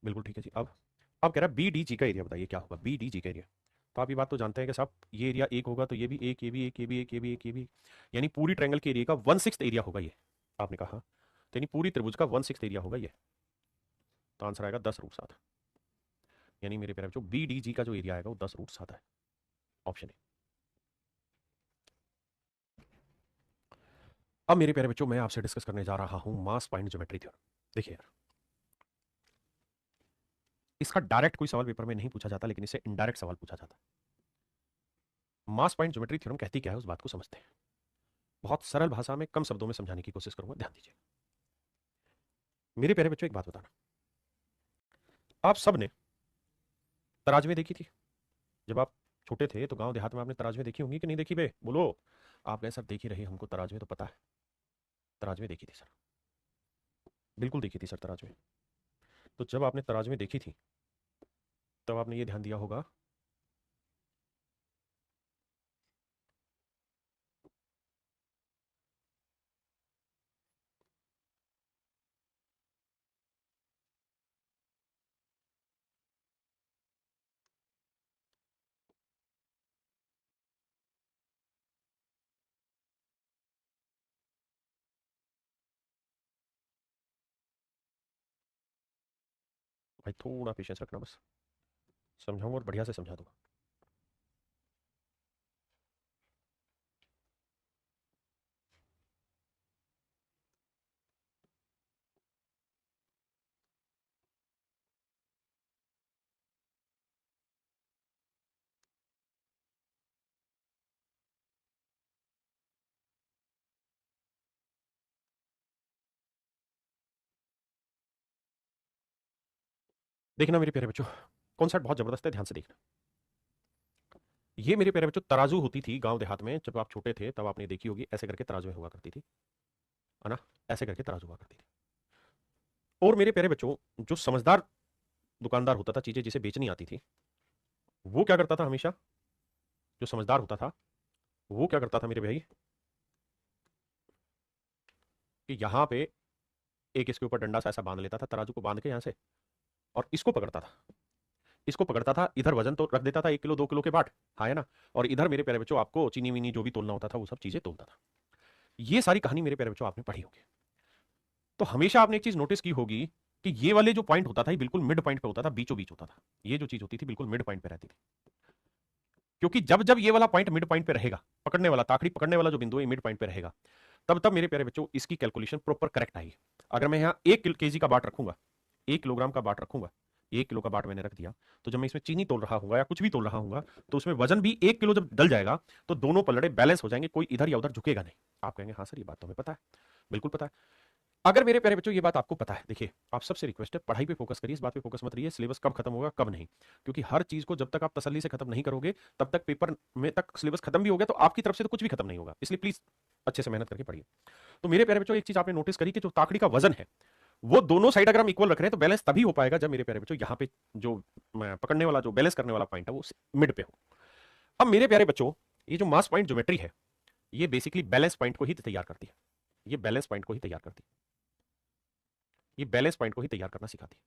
बिल्कुल ठीक है जी। अब कह रहा है बी डी जी का एरिया बताइए क्या होगा। बी डी जी का एरिया, तो आप ये बात तो जानते हैं कि साहब ये एरिया एक होगा तो ये भी एक, ये भी एक, ये भी एक, ये भी एक, ये भी, यानी पूरी ट्रायंगल के एरिया का 1/6 एरिया होगा ये। आपने कहा तो यानी पूरी त्रिभुज का 1/6 एरिया होगा ये। तो आंसर आएगा 10√7। यानी मेरे प्यारे बच्चों बी डी जी का जो एरिया आएगा वो 10√7 है। Option A. अब मेरे प्यारे बच्चों मैं आपसे डिस्कस करने जा रहा हूं मास पॉइंट ज्योमेट्री थ्योरम। देखिए यार इसका डायरेक्ट कोई सवाल पेपर में नहीं पूछा जाता, लेकिन इसे इनडायरेक्ट सवाल पूछा जाता है। मास पॉइंट ज्योमेट्री थ्योरम कहती क्या है उस बात को समझते हैं। बहुत सरल भाषा में कम शब्दों में समझाने की कोशिश करूंगा, ध्यान दीजिए। मेरे प्यारे बच्चों एक बात बताना, आप सब ने तराजवे देखी थी जब आप छोटे थे? तो गांव देहात में आपने तराजवे देखी होंगी कि नहीं देखी बे? बोलो। आप कहें सर देख ही रहे, हमको तराजवे तो पता है। तराजवे देखी थी सर, बिल्कुल देखी थी सर तराजवे। तो जब आपने तराजवे देखी थी तब आपने ये ध्यान दिया होगा भाई थोड़ा पेशेंस रखना बस, समझाऊंगा और बढ़िया से समझा दूंगा। देखना मेरे प्यारे बच्चों कॉन्सेप्ट बहुत जबरदस्त है, ध्यान से देखना। ये मेरे प्यारे बच्चों तराजू होती थी गांव देहात में, जब आप छोटे थे तब आपने देखी होगी ऐसे करके तराजू हुआ करती थी, है ना? ऐसे करके तराजू हुआ करती थी। और मेरे प्यारे बच्चों जो समझदार दुकानदार होता था, चीजें जिसे बेचनी आती थी, वो क्या करता था हमेशा? जो समझदार होता था वो क्या करता था मेरे भाई कि यहाँ पे एक इसके ऊपर डंडा सा ऐसा बांध लेता था, तराजू को बांध के यहाँ से, और इसको पकड़ता था। इसको पकड़ता था, इधर वजन तो रख देता था 1 किलो 2 किलो के बाट, हाँ है ना? और इधर मेरे प्यारे बच्चों आपको चीनी वीनी जो भी तोलना होता था वो सब चीजें तोलता था। ये सारी कहानी मेरे प्यारे बच्चों आपने पढ़ी होगी। तो हमेशा आपने एक चीज नोटिस की होगी कि ये वाले जो पॉइंट होता था ये बिल्कुल मिड पॉइंट पे होता था, बीचों बीच होता था। ये जो चीज होती थी बिल्कुल मिड पॉइंट पे रहती थी, क्योंकि जब जब ये वाला पॉइंट मिड पॉइंट पे रहेगा, पकड़ने वाला ताखड़ी पकड़ने वाला जो बिंदु है मिड पॉइंट पे रहेगा, तब तब मेरे प्यारे बच्चों इसकी कैलकुलेशन प्रॉपर करेक्ट आएगी। अगर मैं यहाँ 1 kg का बाट रखूंगा, 1 किलोग्राम का बाट रखूंगा, 1 किलो का बाट मैंने रख दिया, तो जब मैं इसमें चीनी तोल रहा हूँ या कुछ भी तोल रहा हूँ तो उसमें वजन भी 1 किलो जब डल जाएगा तो दोनों पलड़े बैलेंस हो जाएंगे, कोई इधर या उधर झुकेगा नहीं। आप कहेंगे हाँ सर ये बात तो हमें पता है, बिल्कुल पता है। अगर मेरे प्यारे बच्चों ये बात आपको पता है, देखिए आप सबसे रिक्वेस्ट है पढ़ाई पे फोकस करिए, इस बात पे फोकस मत रहिए सिलेबस कब खत्म होगा कब नहीं, क्योंकि हर चीज को जब तक आप तसल्ली से खत्म नहीं करोगे तब तक पेपर में तक सिलेबस खत्म भी हो गया तो आपकी तरफ से तो कुछ भी खत्म नहीं होगा। इसलिए प्लीज अच्छे से मेहनत करके पढ़िए। तो मेरे प्यारे बच्चों एक चीज आपने नोटिस करी कि जो ताकड़ी का वजन है वो दोनों साइड अगर हम इक्वल रख रहे हैं तो बैलेंस तभी हो पाएगा जब मेरे प्यारे बच्चों यहाँ पे जो पकड़ने वाला जो बैलेंस करने वाला पॉइंट है वो मिड पे हो। अब मेरे प्यारे बच्चों, ये जो मास पॉइंट ज्योमेट्री है ये बेसिकली बैलेंस पॉइंट को ही तैयार करती है। ये बैलेंस पॉइंट को ही तैयार करती है। ये बैलेंस पॉइंट को ही तैयार करना सिखाती है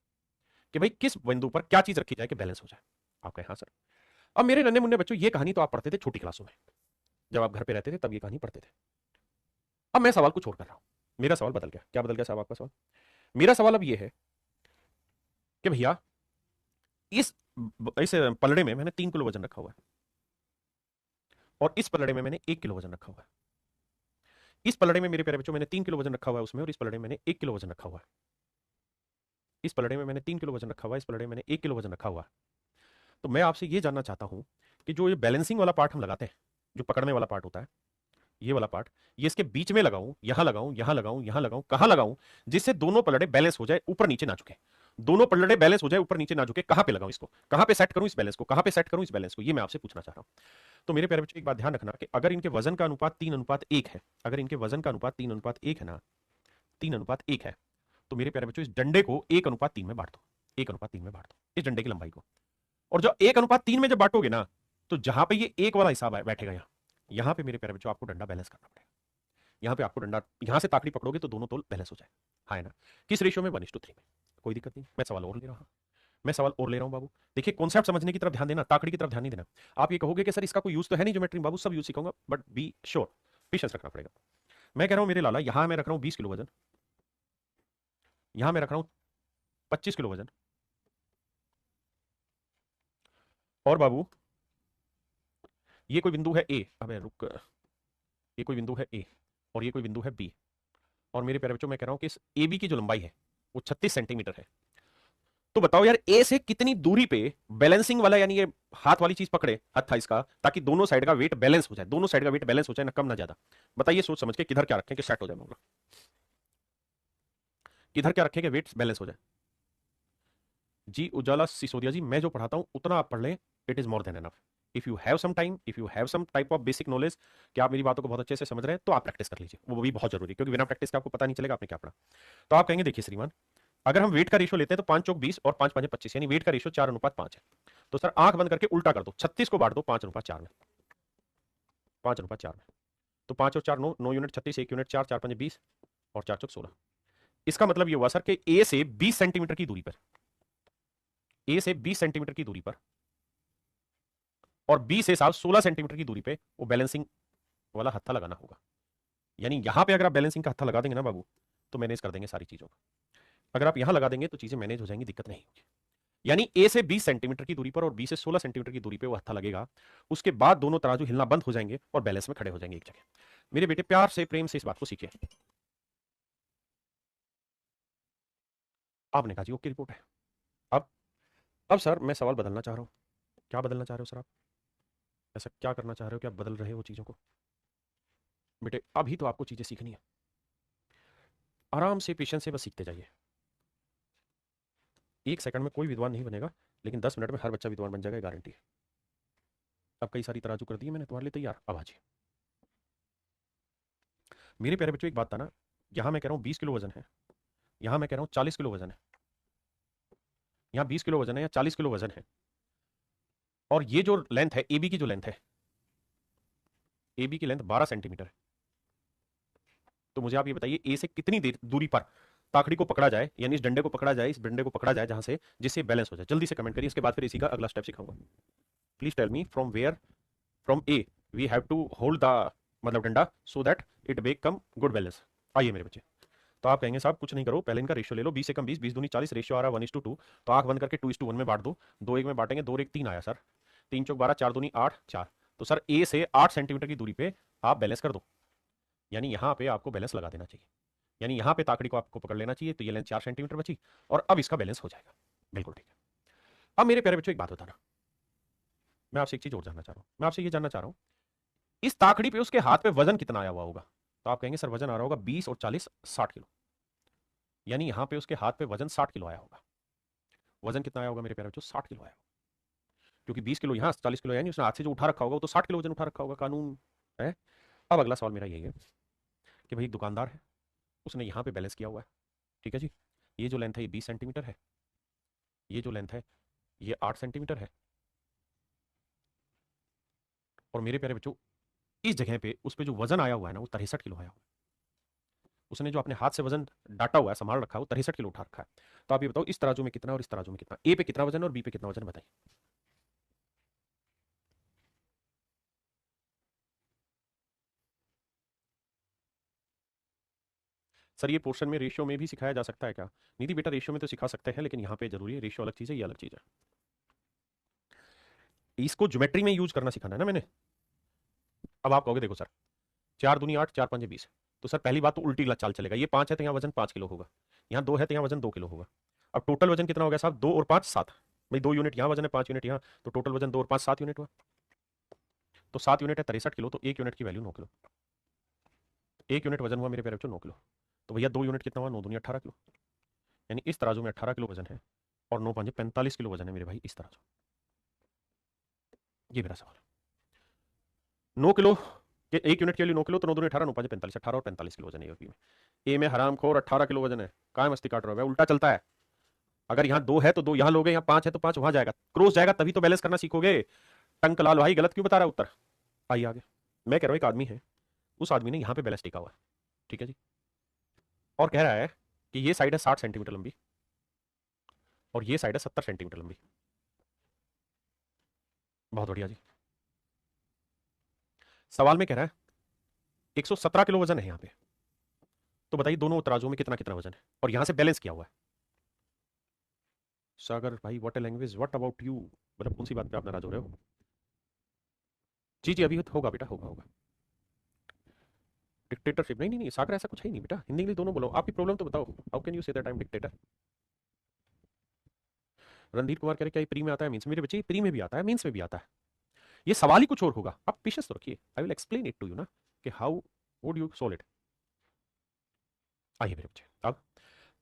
कि भाई किस बिंदु पर क्या चीज रखी जाए कि बैलेंस हो जाए। आप कहें हाँ सर। अब मेरे नन्हे मुन्ने बच्चों, ये कहानी तो आप पढ़ते थे छोटी क्लासों में, जब आप घर पे रहते थे तब ये कहानी पढ़ते थे। अब मैं सवाल कुछ और कर रहा हूं। मेरा सवाल बदल गया। क्या बदल गया साहब आपका सवाल? मेरा सवाल अब ये है कि भैया इस इस पलड़े में मैंने 3 किलो वजन रखा हुआ है और इस पलड़े में मैंने 1 किलो वजन रखा हुआ है। इस पलड़े में मेरे प्यारे बच्चों मैंने 3 किलो वजन रखा हुआ है उसमें, और इस पलड़े में मैंने 1 किलो वजन रखा हुआ है। इस पलड़े में मैंने 3 किलो वजन रखा हुआ है, इस पलड़े में मैंने 1 किलो वजन रखा हुआ है। तो मैं आपसे ये जानना चाहता हूं कि जो ये बैलेंसिंग वाला पार्ट हम लगाते हैं, जो पकड़ने वाला पार्ट होता है, ये वाला पार्ट, ये इसके बीच में लगाऊं, यहां लगाऊं, यहां लगाऊं, यहां लगाऊं, कहां लगाऊं जिससे दोनों पलड़े बैलेंस हो जाए, ऊपर नीचे ना झुके। दोनों पलड़े बैलेंस हो जाए, ऊपर नीचे ना झुके, कहां पे लगाऊं इसको, कहां पे सेट करूं इस बैलेंस को, कहां पे सेट करूं इस बैलेंस को, ये मैं आपसे पूछना चाह रहा हूं। तो मेरे प्यारे बच्चों एक बात ध्यान रखना कि अगर इनके वजन का अनुपात 3:1 है, अगर इनके वजन का अनुपात 3:1 है ना, 3:1 है, तो मेरे प्यारे बच्चों इस डंडे को 1:3 में बांट दो। 1:3 में बांट दो इस डंडे की लंबाई को। और जब 1:3 में जब बांटोगे ना, तो जहां पे ये एक वाला हिसाब बैठेगा, यहां पे मेरे प्यारे बच्चों आपको डंडा बैलेंस करना पड़ेगा। यहां पे आपको डंडा, यहां से ताकड़ी पकड़ोगे तो दोनों तोल बैलेंस हो जाए। हाँ है ना? किस रेशियो में? 1:3 में। कोई दिक्कत नहीं, मैं सवाल और ले रहा हूं। मैं सवाल और ले रहा हूं बाबू। देखिए कॉन्सेप्ट समझने की तरफ ध्यान देना, ताकड़ी की तरफ ध्यान नहीं देना। आप ये कहोगे कि सर इसका कोई यूज तो है नहीं ज्योमेट्री में, बाबू सब यूज सिखाऊंगा, बट बी श्योर, पेशेंस रखना पड़ेगा। मैं कह रहा हूं मेरे लाला, यहां मैं रख रहा हूं 20 किलो वजन, यहां मैं रख रहा हूं 25 किलो वजन, और बाबू ये कोई बिंदु है ए, अबे रुक, ये कोई बिंदु है ए और ये कोई बिंदु है बी, और मेरे प्यारे बच्चों मैं कह रहा हूं कि इस ए बी की जो लंबाई है वो 36 सेंटीमीटर है। तो बताओ यार, ए से कितनी दूरी पे बैलेंसिंग वाला, यानी ये हाथ वाली चीज पकड़े, हाथ था इसका, ताकि दोनों साइड का वेट बैलेंस हो जाए, दोनों साइड का वेट बैलेंस हो जाए, ना कम ना ज्यादा। बताइए सोच समझ के किधर क्या रखें कि सेट हो जाए मामला, किधर क्या रखें कि वेट बैलेंस हो जाए। जी उजाला सिसोदिया जी, मैं जो पढ़ाता हूं उतना आप पढ़ लें, it is more than enough. If you have some time, if you have some type of basic knowledge कि आप मेरी बातों को बहुत अच्छे से समझ रहे हैं, तो आप प्रैक्टिस कर लीजिए, वो भी बहुत जरूरी है, क्योंकि बिना प्रैक्टिस के आपको पता नहीं चलेगा आपने क्या पढ़ा। तो आप कहेंगे देखिए श्रीमान, अगर हम वेट का रेशियो लेते हैं तो 5 चौक 20 और 5 5 25, यानी वेट का रेशियो 4:5 है। तो सर आंख बंद करके उल्टा कर दो, 36 को बांट दो 5:4 में, 5:4 में। तो 5 और 4 9, 9 यूनिट 36, 1 यूनिट 4, 4 5 20 और 4 चौक 16। इसका मतलब ये हुआ सर कि ए से 20 सेंटीमीटर की दूरी पर, ए से 20 सेंटीमीटर की दूरी पर और बी से साथ 16 सेंटीमीटर की दूरी पे वो बैलेंसिंग वाला हत्था लगाना होगा। यानी यहां पे अगर आप बैलेंसिंग का हत्था लगा देंगे ना बाबू, तो मैनेज कर देंगे सारी चीजों को। अगर आप यहां लगा देंगे तो चीजें मैनेज हो जाएंगी, दिक्कत नहीं होगी। यानी ए से 20 सेंटीमीटर की दूरी पर और बी से 16 सेंटीमीटर की दूरी पे वो हत्था लगेगा। उसके बाद दोनों तराजू हिलना बंद हो जाएंगे और बैलेंस में खड़े हो जाएंगे एक जगह। मेरे बेटे प्यार से प्रेम से इस बात को सीखिए। आपने कहा जी ओके रिपोर्ट है। अब अब सर मैं सवाल बदलना चाह रहा हूं। क्या बदलना चाह रहे हो सर आप? ऐसा क्या करना चाह रहे हो कि आप बदल रहे हो चीजों को? बेटे अभी तो आपको चीजें सीखनी है, आराम से पेशेंस से बस सीखते जाइए। 1 सेकंड में कोई विद्वान नहीं बनेगा, लेकिन 10 मिनट में हर बच्चा विद्वान बन जाएगा, गारंटी है। अब कई सारी तराजू कर दी मैंने तुम्हारे लिए तैयार, अब आ जाइए। मेरे प्यारे बच्चों एक बात था ना, यहां मैं कह रहा हूं 20 किलो वजन है, यहां मैं कह रहा हूं 40 किलो वजन है, यहां 20 किलो वजन है या 40 किलो वजन है, और ये जो लेंथ है ए बी की, जो लेंथ है ए बी की लेंथ 12 सेंटीमीटर है। तो मुझे आप ये बताइए ए से कितनी देर दूरी पर ताकड़ी को पकड़ा जाए, यानी इस डंडे को पकड़ा जाए, इस डंडे को पकड़ा जाए जहां से, जिससे बैलेंस हो जाए। जल्दी से कमेंट करिए, इसके बाद फिर इसी का अगला स्टेप सिखाऊंगा। Please tell me from where, from a we have to hold the, मतलब डंडा, so that it become good balance. आइए मेरे बच्चे। तो आप कहेंगे साहब कुछ नहीं करो, पहले इनका रेशियो ले लो, 20 से कम 20, 20 दूनी 40, रेशियो आ रहा है 1:2। तो आंख बंद करके 2:1 में बांट दो, 2:1 में बांटेंगे, 2 और 1 3 आया सर, 3 चौक 12, 4 दूनी 8 4। तो सर ए से 8 सेंटीमीटर की दूरी पे आप बैलेंस कर दो, यानी यहां पे आपको बैलेंस लगा देना चाहिए, यानी यहां पे ताकड़ी को आपको पकड़ लेना चाहिए। तो ये लेंथ 4 सेंटीमीटर बची और अब इसका बैलेंस हो जाएगा। बिल्कुल ठीक है। अब मेरे प्यारे बच्चों एक बात बताना, मैं आपसे एक चीज और जानना चाह रहा हूं, मैं आपसे ये जानना चाह रहा हूं, इस ताकड़ी पे उसके हाथ पे वजन कितना आया हुआ होगा? तो आप कहेंगे सर वजन आ रहा होगा 20 और 40 60 किलो, यानी यहां पे उसके हाथ पे वजन 60 किलो आया होगा। वजन कितना आया होगा मेरे प्यारे बच्चों? 60 किलो आया होगा, क्योंकि 20 किलो यहाँ, 40 किलो, यानी उसने हाथ से जो उठा रखा होगा वो तो 60 किलो वजन उठा रखा होगा, कानून है। अब अगला सवाल मेरा यही है कि भाई दुकानदार है, उसने यहाँ पे बैलेंस किया हुआ है, ठीक है जी, ये जो लेंथ है ये 20 सेंटीमीटर है, ये जो लेंथ है ये 8 सेंटीमीटर है, और मेरे प्यारे बच्चों इस जगह पे उस पे जो वजन आया हुआ है ना वो 63 किलो आया हुआ है। उसने जो अपने हाथ से वजन डाटा हुआ है, संभाल रखा है, वो 63 किलो उठा रखा है। तो आप ये बताओ इस तराजू में कितना और इस तराजू में कितना, ए पे कितना वजन और बी पे कितना वजन, बताइए। सर ये पोर्शन में रेशियो में भी सिखाया जा सकता है क्या? निधि बेटा रेशियो में तो सिखा सकते हैं, लेकिन यहाँ पे जरूरी है, रेशियो अलग चीज है, ये अलग चीज है। इसको ज्योमेट्री में यूज करना सिखाना है ना मैंने। अब आप कहोगे देखो सर 4 दूनी 8, 4 5 20, तो सर पहली बात तो उल्टी चाल चलेगा, ये 5 है तो यहाँ वजन 5 किलो होगा, यहाँ 2 है तो यहाँ वजन 2 किलो होगा। अब टोटल वजन कितना हो गया साहब, 2 और 5 7, भाई 2 यूनिट यहाँ वजन है, 5 यूनिट यहाँ, तो टोटल वजन 2 और 5 7 यूनिट हुआ। तो 7 यूनिट है 63 किलो, तो 1 यूनिट की वैल्यू 9 किलो, 1 यूनिट वजन हुआ मेरे प्यारे बच्चों 9 किलो। तो भैया 2 यूनिट कितना हुआ, 9 दूनी 18 किलो, यानी इस तराजू में 18 किलो वजन है और 9 5 45 किलो वजन है मेरे भाई इस तराजू। ये मेरा सवाल, 9 किलो के 1 यूनिट के लिए 9 किलो, तो 9 दूनी 18, 9 5 45, 18 और 45 किलो वजन है यूपी में। ए में हराम खोर 18 किलो वजन है, काय मस्ती काट रहा है, उल्टा चलता है। अगर यहाँ 2 है तो 2 यहाँ लोगे, यहाँ 5 है तो 5 वहां जाएगा, क्रॉस जाएगा, तभी तो बैलेंस करना सीखोगे। टंक लाल भाई गलत क्यों बता रहा है उत्तर। आइए आगे, मैं कह रहा हूँ एक आदमी है, उस आदमी ने यहाँ पे बैलेंस टिका हुआ है, ठीक है जी, और कह रहा है कि ये साइड है 60 सेंटीमीटर लंबी और ये साइड है 70 सेंटीमीटर लंबी। बहुत बढ़िया जी। सवाल में कह रहा है 117 किलो वजन है यहाँ पे, तो बताइए दोनों तराजू में कितना कितना वजन है, और यहां से बैलेंस किया हुआ है। सागर भाई what a language, what about you, मतलब कौन सी बात पे आप नाराज हो रहे हो। जी जी अभी होगा बेटा, होगा होगा। डिक्टेटरशिप नहीं नहीं नहीं सागर, ऐसा कुछ है नहीं बेटा, हिंदी इंग्लिश दोनों बोलो, आपकी प्रॉब्लम तो बताओ, how can you say that I am dictator. Randhir Kumar कह रहे क्या ये प्री में आता है मींस, मेरे बच्चे प्री में भी आता है मींस में भी आता है, ये सवाल ही कुछ और होगा, आप पेशेंस तो रखिए, I will explain it to you ना कि how would you solve it. आइए मेरे बच्चे, अब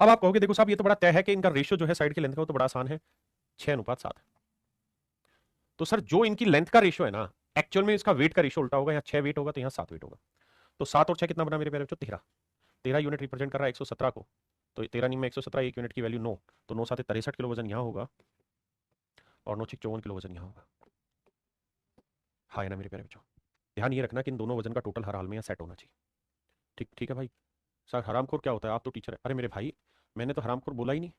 आप कहोगे देखो साहब ये तो बड़ा तय है कि इनका रेशियो जो है साइड की लेंथ का वो तो बड़ा आसान है, 6:7। तो सर जो इनकी लेंथ का रेशियो है ना, एक्चुअल में इसका वेट का रेशियो उल्टा होगा, यहाँ 6 वेट होगा तो यहाँ 7 वेट होगा। तो 7 और 6 कितना बना मेरे प्यारे बच्चों, 13। 13 यूनिट रिप्रेजेंट कर रहा है 117 को, तो 13 में 117, 1 यूनिट की वैल्यू 9, तो 9 7 63 किलो वजन यहाँ होगा और 9 6 54 किलो वजन यहाँ होगा। हाँ है ना मेरे प्यारे बच्चों, ध्यान ये रखना कि इन दोनों वजन का टोटल हर हाल में यहाँ सेट होना चाहिए। ठीक ठीक है भाई। सर हरामखोर क्या होता है, आप तो टीचर है। अरे मेरे भाई मैंने तो हरामखोर बोला ही नहीं,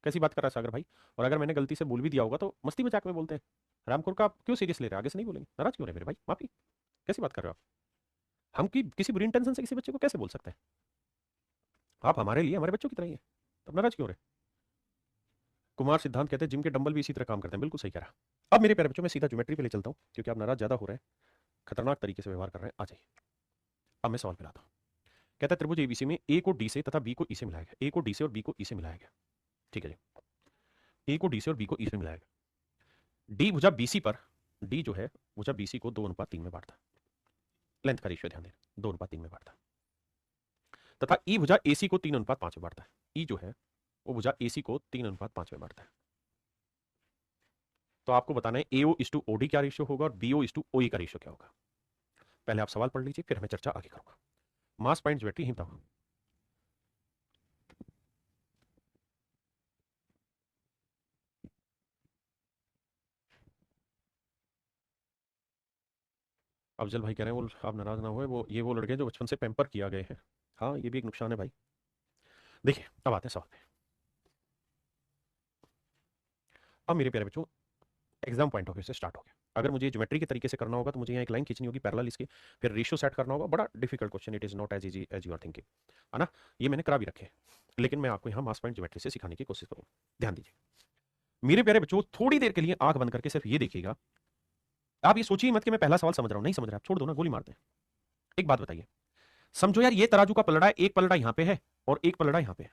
कैसी बात कर रहा है सागर भाई, और अगर मैंने गलती से बोल भी दिया होगा तो मस्ती मजाक में बोलते हैं, हरामखोर का आप क्यों सीरियस ले रहे हैं, आगे से नहीं बोलेंगे, नाराज क्यों रहे मेरे भाई, माफी, कैसी बात कर रहे हो आप, हम की किसी बुरी इंटेंशन से किसी बच्चे को कैसे बोल सकते हैं, आप हमारे लिए हमारे बच्चों की तरह ही है, तब नाराज क्यों रहे। कुमार सिद्धांत कहते हैं जिम के डंबल भी इसी तरह काम करते हैं, बिल्कुल सही कह रहा। अब मेरे प्यारे बच्चों मैं सीधा ज्योमेट्री पे ले चलता हूँ, क्योंकि आप नाराज ज्यादा हो रहे हैं, खतरनाक तरीके से व्यवहार कर रहे हैं, आ जाइए। अब मैं सवाल पे लाता हूँ, कहता है त्रिभुज एबीसी में ए को डी से तथा बी को ई से मिलाया गया, ए को डी से और बी को ई से मिलाया गया, ठीक है जी, ए को डी से और बी को ई से मिलाया गया, डी भुजा बीसी पर, डी जो है भुजा बीसी को 2:3 में बांटता है, लेंथ का रेशियो ध्यान देना 2:3 में बांटता है, तथा ई भुजा एसी को 3:5 में बांटता है, ई जो है वो भुजा एसी को 3:5 में बांटता है। तो आपको बताना है एओ इस टू ओडी क्या रेशियो होगा और बीओ इस टू ओई का रेशियो क्या होगा। पहले आप सवाल पढ़ लीजिए फिर मैं चर्चा आगे करूंगा। मास पॉइंट ज्योमेट्री ही बताओ। अफजल भाई कह रहे हैं वो आप नाराज ना हुए, वो ये वो लड़के जो बचपन से पैम्पर किया गए हैं, हाँ ये भी एक नुकसान है भाई। देखिए अब आते हैं सवाल पे। अब मेरे प्यारे बच्चों एग्जाम पॉइंट ऑफ व्यू से स्टार्ट हो गया, अगर मुझे ज्योमेट्री के तरीके से करना होगा तो मुझे यहाँ एक लाइन खींचनी होगी पैरेलल इसके, फिर रेशियो सेट करना होगा, बड़ा difficult question, it is not as easy as you are thinking, है ना, ये मैंने करा भी रखे, लेकिन मैं आपको यहाँ मास पॉइंट ज्योमेट्री से सिखाने की कोशिश करूँगा। ध्यान दीजिए मेरे प्यारे बच्चों, थोड़ी देर के लिए आंख बंद करके सिर्फ ये देखिएगा, आप ये सोचिए मत कि मैं पहला सवाल समझ रहा हूं, नहीं समझ रहा, आप छोड़ दो ना, गोली मारते हैं। एक बात बताइए, समझो यार ये तराजू का पलड़ा है, एक पलड़ा यहाँ पे है और एक पलड़ा यहाँ पे है,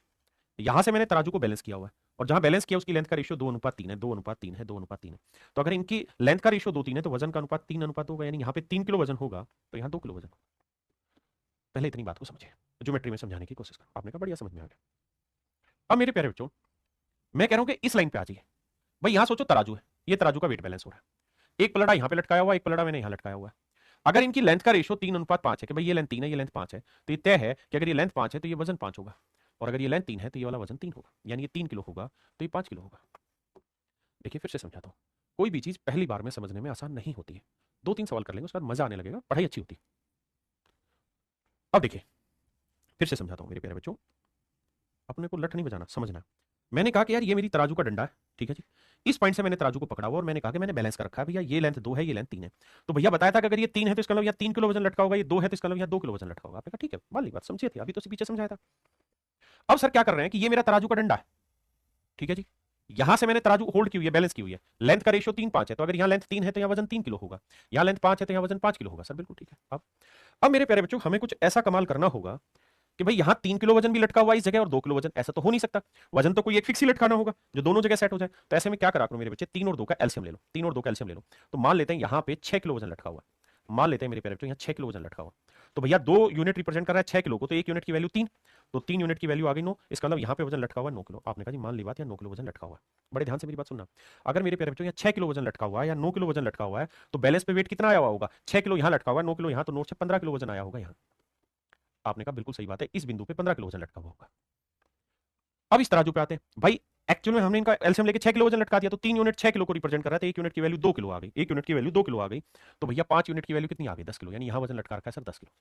यहां से मैंने तराजू को बैलेंस किया हुआ है, और जहां बैलेंस किया उसकी लेंथ का रेशियो 2:3 है, 2:3 है, 2:3 है, तो अगर इनकी लेंथ का रेशियो 2:3 है तो वजन का अनुपात 3:2 होगा, यानी यहाँ पे 3 किलो वजन होगा तो यहाँ 2 किलो वजन। पहले इतनी बात को समझिए, ज्योमेट्री में समझाने की कोशिश करो, आपने कहा बढ़िया समझ में आ गया। अब मेरे प्यारे बच्चों मैं कह रहा हूं कि इस लाइन पे आ जाइए, भाई यहां सोचो तराजू है, ये तराजू का वेट बैलेंस हो रहा है, एक पलड़ा यहाँ पे लटकाया हुआ, एक पलड़ा मैंने यहाँ लटकाया हुआ है, अगर इनकी लेंथ का रेशियो 3:5 है कि भाई ये लेंथ 3 है ये लेंथ 5 है, तो ये तय है कि अगर ये लेंथ 5 है तो ये वजन 5 होगा, और अगर ये लेंथ 3 है तो ये वाला वजन 3 होगा, यानी ये 3 किलो होगा तो ये 5 किलो होगा। देखिए फिर से समझाता हूँ, कोई भी चीज़ पहली बार में समझने में आसान नहीं होती है, 2-3 सवाल कर लेंगे उसके बाद मजा आने लगेगा, पढ़ाई अच्छी होती है। अब देखिए फिर से समझाता हूँ मेरे प्यारे बच्चों, अपने को लठ नहीं बजाना, समझना। मैंने कहा कि यार ये मेरी तराजू का डंडा है, ठीक है जी। इस पॉइंट से मैंने तराजू को पकड़ा हुआ और मैंने कहा कि मैंने बैलेंस कर रखा है, भैया ये लेंथ 2 है, ये लेंथ 3 है। तो भैया बताया था कि अगर ये 3 है तो इसका मतलब यहाँ 3 किलो वजन लटका होगा, ये 2 है तो इसका मतलब यहाँ 2 किलो वजन लटका होगा। आपने कहा ठीक है, मान ली बात, समझिए थे अभी तो पीछे समझाया था। अब सर क्या कर रहे हैं कि ये मेरा तराजू का डंडा है, ठीक है जी। यहां से मैंने तराजू होल्ड की हुई है, बैलेंस की हुई है, लेंथ का रेशियो 3-5 है, तो अगर यहाँ लेंथ 3 है तो यहाँ वजन 3 किलो होगा, यहाँ लेंथ 5 है तो यहाँ वजन 5 किलो होगा। सर बिल्कुल ठीक है। अब मेरे प्यारे बच्चों हमें कुछ ऐसा कमाल करना होगा कि भाई यहाँ 3 किलो वजन भी लटका हुआ है इस जगह और 2 किलो वजन, ऐसा तो हो नहीं सकता। वजन तो कोई एक फिक्स ही लटकाना होगा जो दोनों जगह सेट हो जाए। तो ऐसे में क्या करा करो मेरे बच्चे, 3 और 2 का एलसीएम ले लो, 3 और 2 का एलसीएम ले लो। तो मान लेते हैं यहाँ पे 6 किलो वजन लटका हुआ है, मान लेते हैं मेरे प्यारे बच्चों यहाँ 6 किलो वजन लटका हुआ। तो भैया 2 यूनिट रिप्रेजेंट कर रहा है 6 किलो को, तो 1 यूनिट की वैल्यू 3, तो 3 यूनिट की वैल्यू आ गई 9। इसका मतलब यहाँ पे वजन लटका हुआ है 9 किलो। आपने कहा जी मान ली बात, या 9 किलो वजन लटका हुआ है। बड़े ध्यान से मेरी बात सुनना, अगर मेरे प्यारे बच्चों यहाँ 6 किलो वजन लटका हुआ है या 9 किलो वजन लटका हुआ है, तो बैलेंस पे वेट कितना आया हुआ होगा, 6 किलो यहाँ लटका हुआ है, 9 किलो यहाँ, तो 9 से 15 किलो वजन आया होगा यहाँ। आपने कहा बिल्कुल सही बात है, इस बिंदु पे 15 किलो वजन लटका हुआ होगा। अब इस तराजू पे आते हैं भाई, एक्चुअल में हमने इनका एलसीएम लेके 6 किलो वजन लटका दिया, तो 3 यूनिट 6 किलो को रिप्रेजेंट कर रहा है, तो 1 यूनिट की वैल्यू 2 किलो आ गई, 1 यूनिट की वैल्यू 2 किलो आ गई। तो भैया 5 यूनिट की वैल्यू कितनी आ गई, 10 किलो, यानी यहाँ वजन लटका रखा है सर 10 किलो,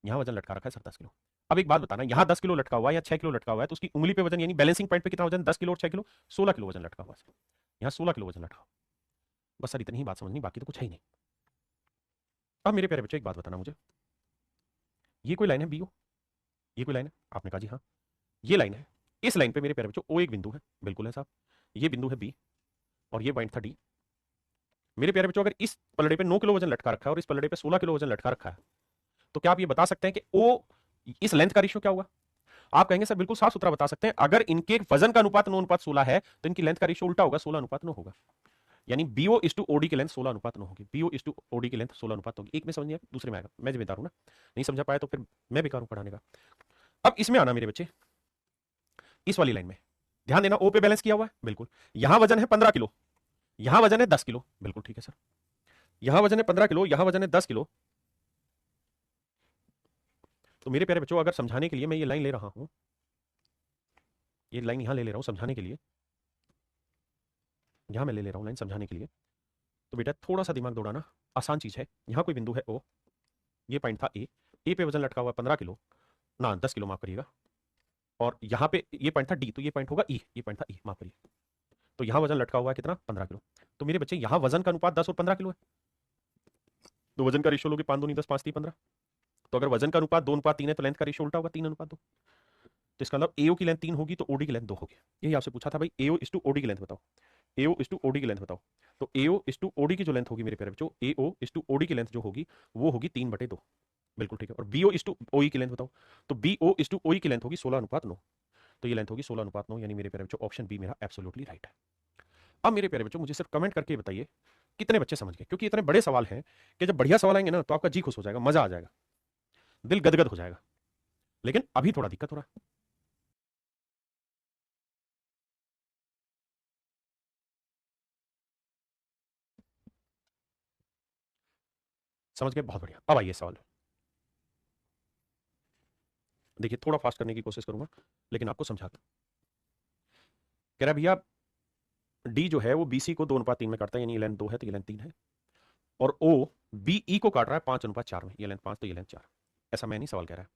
यहाँ वजन लटका रखा है सर 10 किलो। अब एक बात बताना, यहाँ 10 किलो लटका हुआ है या 6 किलो लटका हुआ है, तो उसकी उंगली पे वजन यानी बैलेंसिंग पॉइंट पे कितना वजन, 10 किलो और 6 किलो, 16 किलो वजन लटका हुआ है। यहाँ 16 किलो वजन लटका हुआ। बस सर इतनी ही बात समझनी, बाकी तो कुछ है ही नहीं। अब मेरे प्यारे बच्चों एक बात बताना मुझे, ये कोई लाइन है बीओ, ये कोई लाइन है? आपने कहा जी हाँ ये लाइन है। इस लाइन पे मेरे प्यारे बच्चों ओ एक बिंदु है, बिल्कुल है साहब, ये बिंदु है बी और ये पॉइंट था डी। मेरे प्यारे बच्चों अगर इस पलड़े पे 9 किलो वजन लटका रखा है और इस पलड़े पे 16 किलो वजन लटका रखा है, तो क्या आप ये बता सकते हैं कि ओ इस लेंथ का रेशियो क्या होगा? आप कहेंगे सर बिल्कुल साफ सुथरा बता सकते हैं, अगर इनके वजन का अनुपात 9:16 है तो इनकी लेंथ का रेशियो उल्टा होगा, 16:9 होगा। यानी बीओ इस टू ओडी की लेंथ 16:9 होगी, बीओ इस टू ओडी की लेंथ 16 होगी। एक में समझ नहीं आया दूसरे में आएगा, मैं जिम्मेदार हूं ना, नहीं समझा पाया तो फिर मैं बेकार हूं पढ़ाने का। अब इसमें आना मेरे बच्चे, इस वाली लाइन में ध्यान देना, ओ पे बैलेंस किया हुआ है बिल्कुल, यहां वजन है 15 किलो, यहां वजन है 10 किलो, बिल्कुल ठीक है सर, यहां वजन है 15 किलो, यहां वजन है 10 किलो। तो मेरे प्यारे बच्चों अगर समझाने के लिए मैं ये लाइन ले रहा हूं, ये लाइन यहां ले रहा हूं समझाने के लिए, यहां मैं ले रहा हूं लाइन समझाने के लिए, तो बेटा थोड़ा सा दिमाग दौड़ाना, आसान चीज है। यहां कोई बिंदु है ओ, ये पॉइंट था ए पे वजन लटका हुआ 15 किलो ना 10 किलो माफ करिएगा, और यहाँ पे ये पॉइंट था डी, तो ये पॉइंट होगा ई, ये पॉइंट था ई माफ करिए। तो यहाँ वजन लटका हुआ है कितना, 15 किलो। तो मेरे बच्चे यहाँ वजन का अनुपात 10 और 15 किलो है, तो वजन का रेशियो लोगे 5 दूनी 10 5 3 15। तो अगर वजन का अनुपात 2:3 है तो लेंथ का रेशियो उल्टा होगा 3:2। तो इसका मतलब एओ की लेंथ 3 होगी तो ओडी की लेंथ 2 होगी। यही आपसे पूछा था भाई, एओ इस टू ओडी की लेंथ बताओ, एओ इस टू ओडी की लेंथ बताओ। तो एओ इस टू ओडी की जो लेंथ होगी मेरे प्यारे बच्चों, एओ इस टू ओडी की लेंथ जो होगी वो होगी 3/2, बिल्कुल ठीक है। और बीओ इस टू ओई की लेंथ बताओ, तो बीओ इस टू ओई की लेंथ होगी 16:9, तो ये लेंथ होगी 16:9, यानी मेरे प्यारे बच्चों ऑप्शन बी मेरा एब्सोल्युटली राइट है। अब मेरे प्यारे बच्चों मुझे सिर्फ कमेंट करके बताइए कितने बच्चे समझ गए, क्योंकि इतने बड़े सवाल हैं कि जब बढ़िया सवाल आएंगे ना तो आपका जी खुश हो जाएगा, मजा आ जाएगा, दिल गदगद हो जाएगा। लेकिन अभी थोड़ा दिक्कत हो रहा है। समझ गए, बहुत बढ़िया। अब आइए सवाल, देखिए थोड़ा फास्ट करने की कोशिश करूंगा लेकिन आपको समझा दूं। कह रहा भैया डी जो है वो बीसी को 2:3 में काटता है, यानी ये लेंथ 2 है तो ये लेंथ 3 है, और ओ बीई को काट रहा है 5:4 में, ये लेंथ 5 तो ये लेंथ 4। ऐसा मैं नहीं सवाल कह रहा है,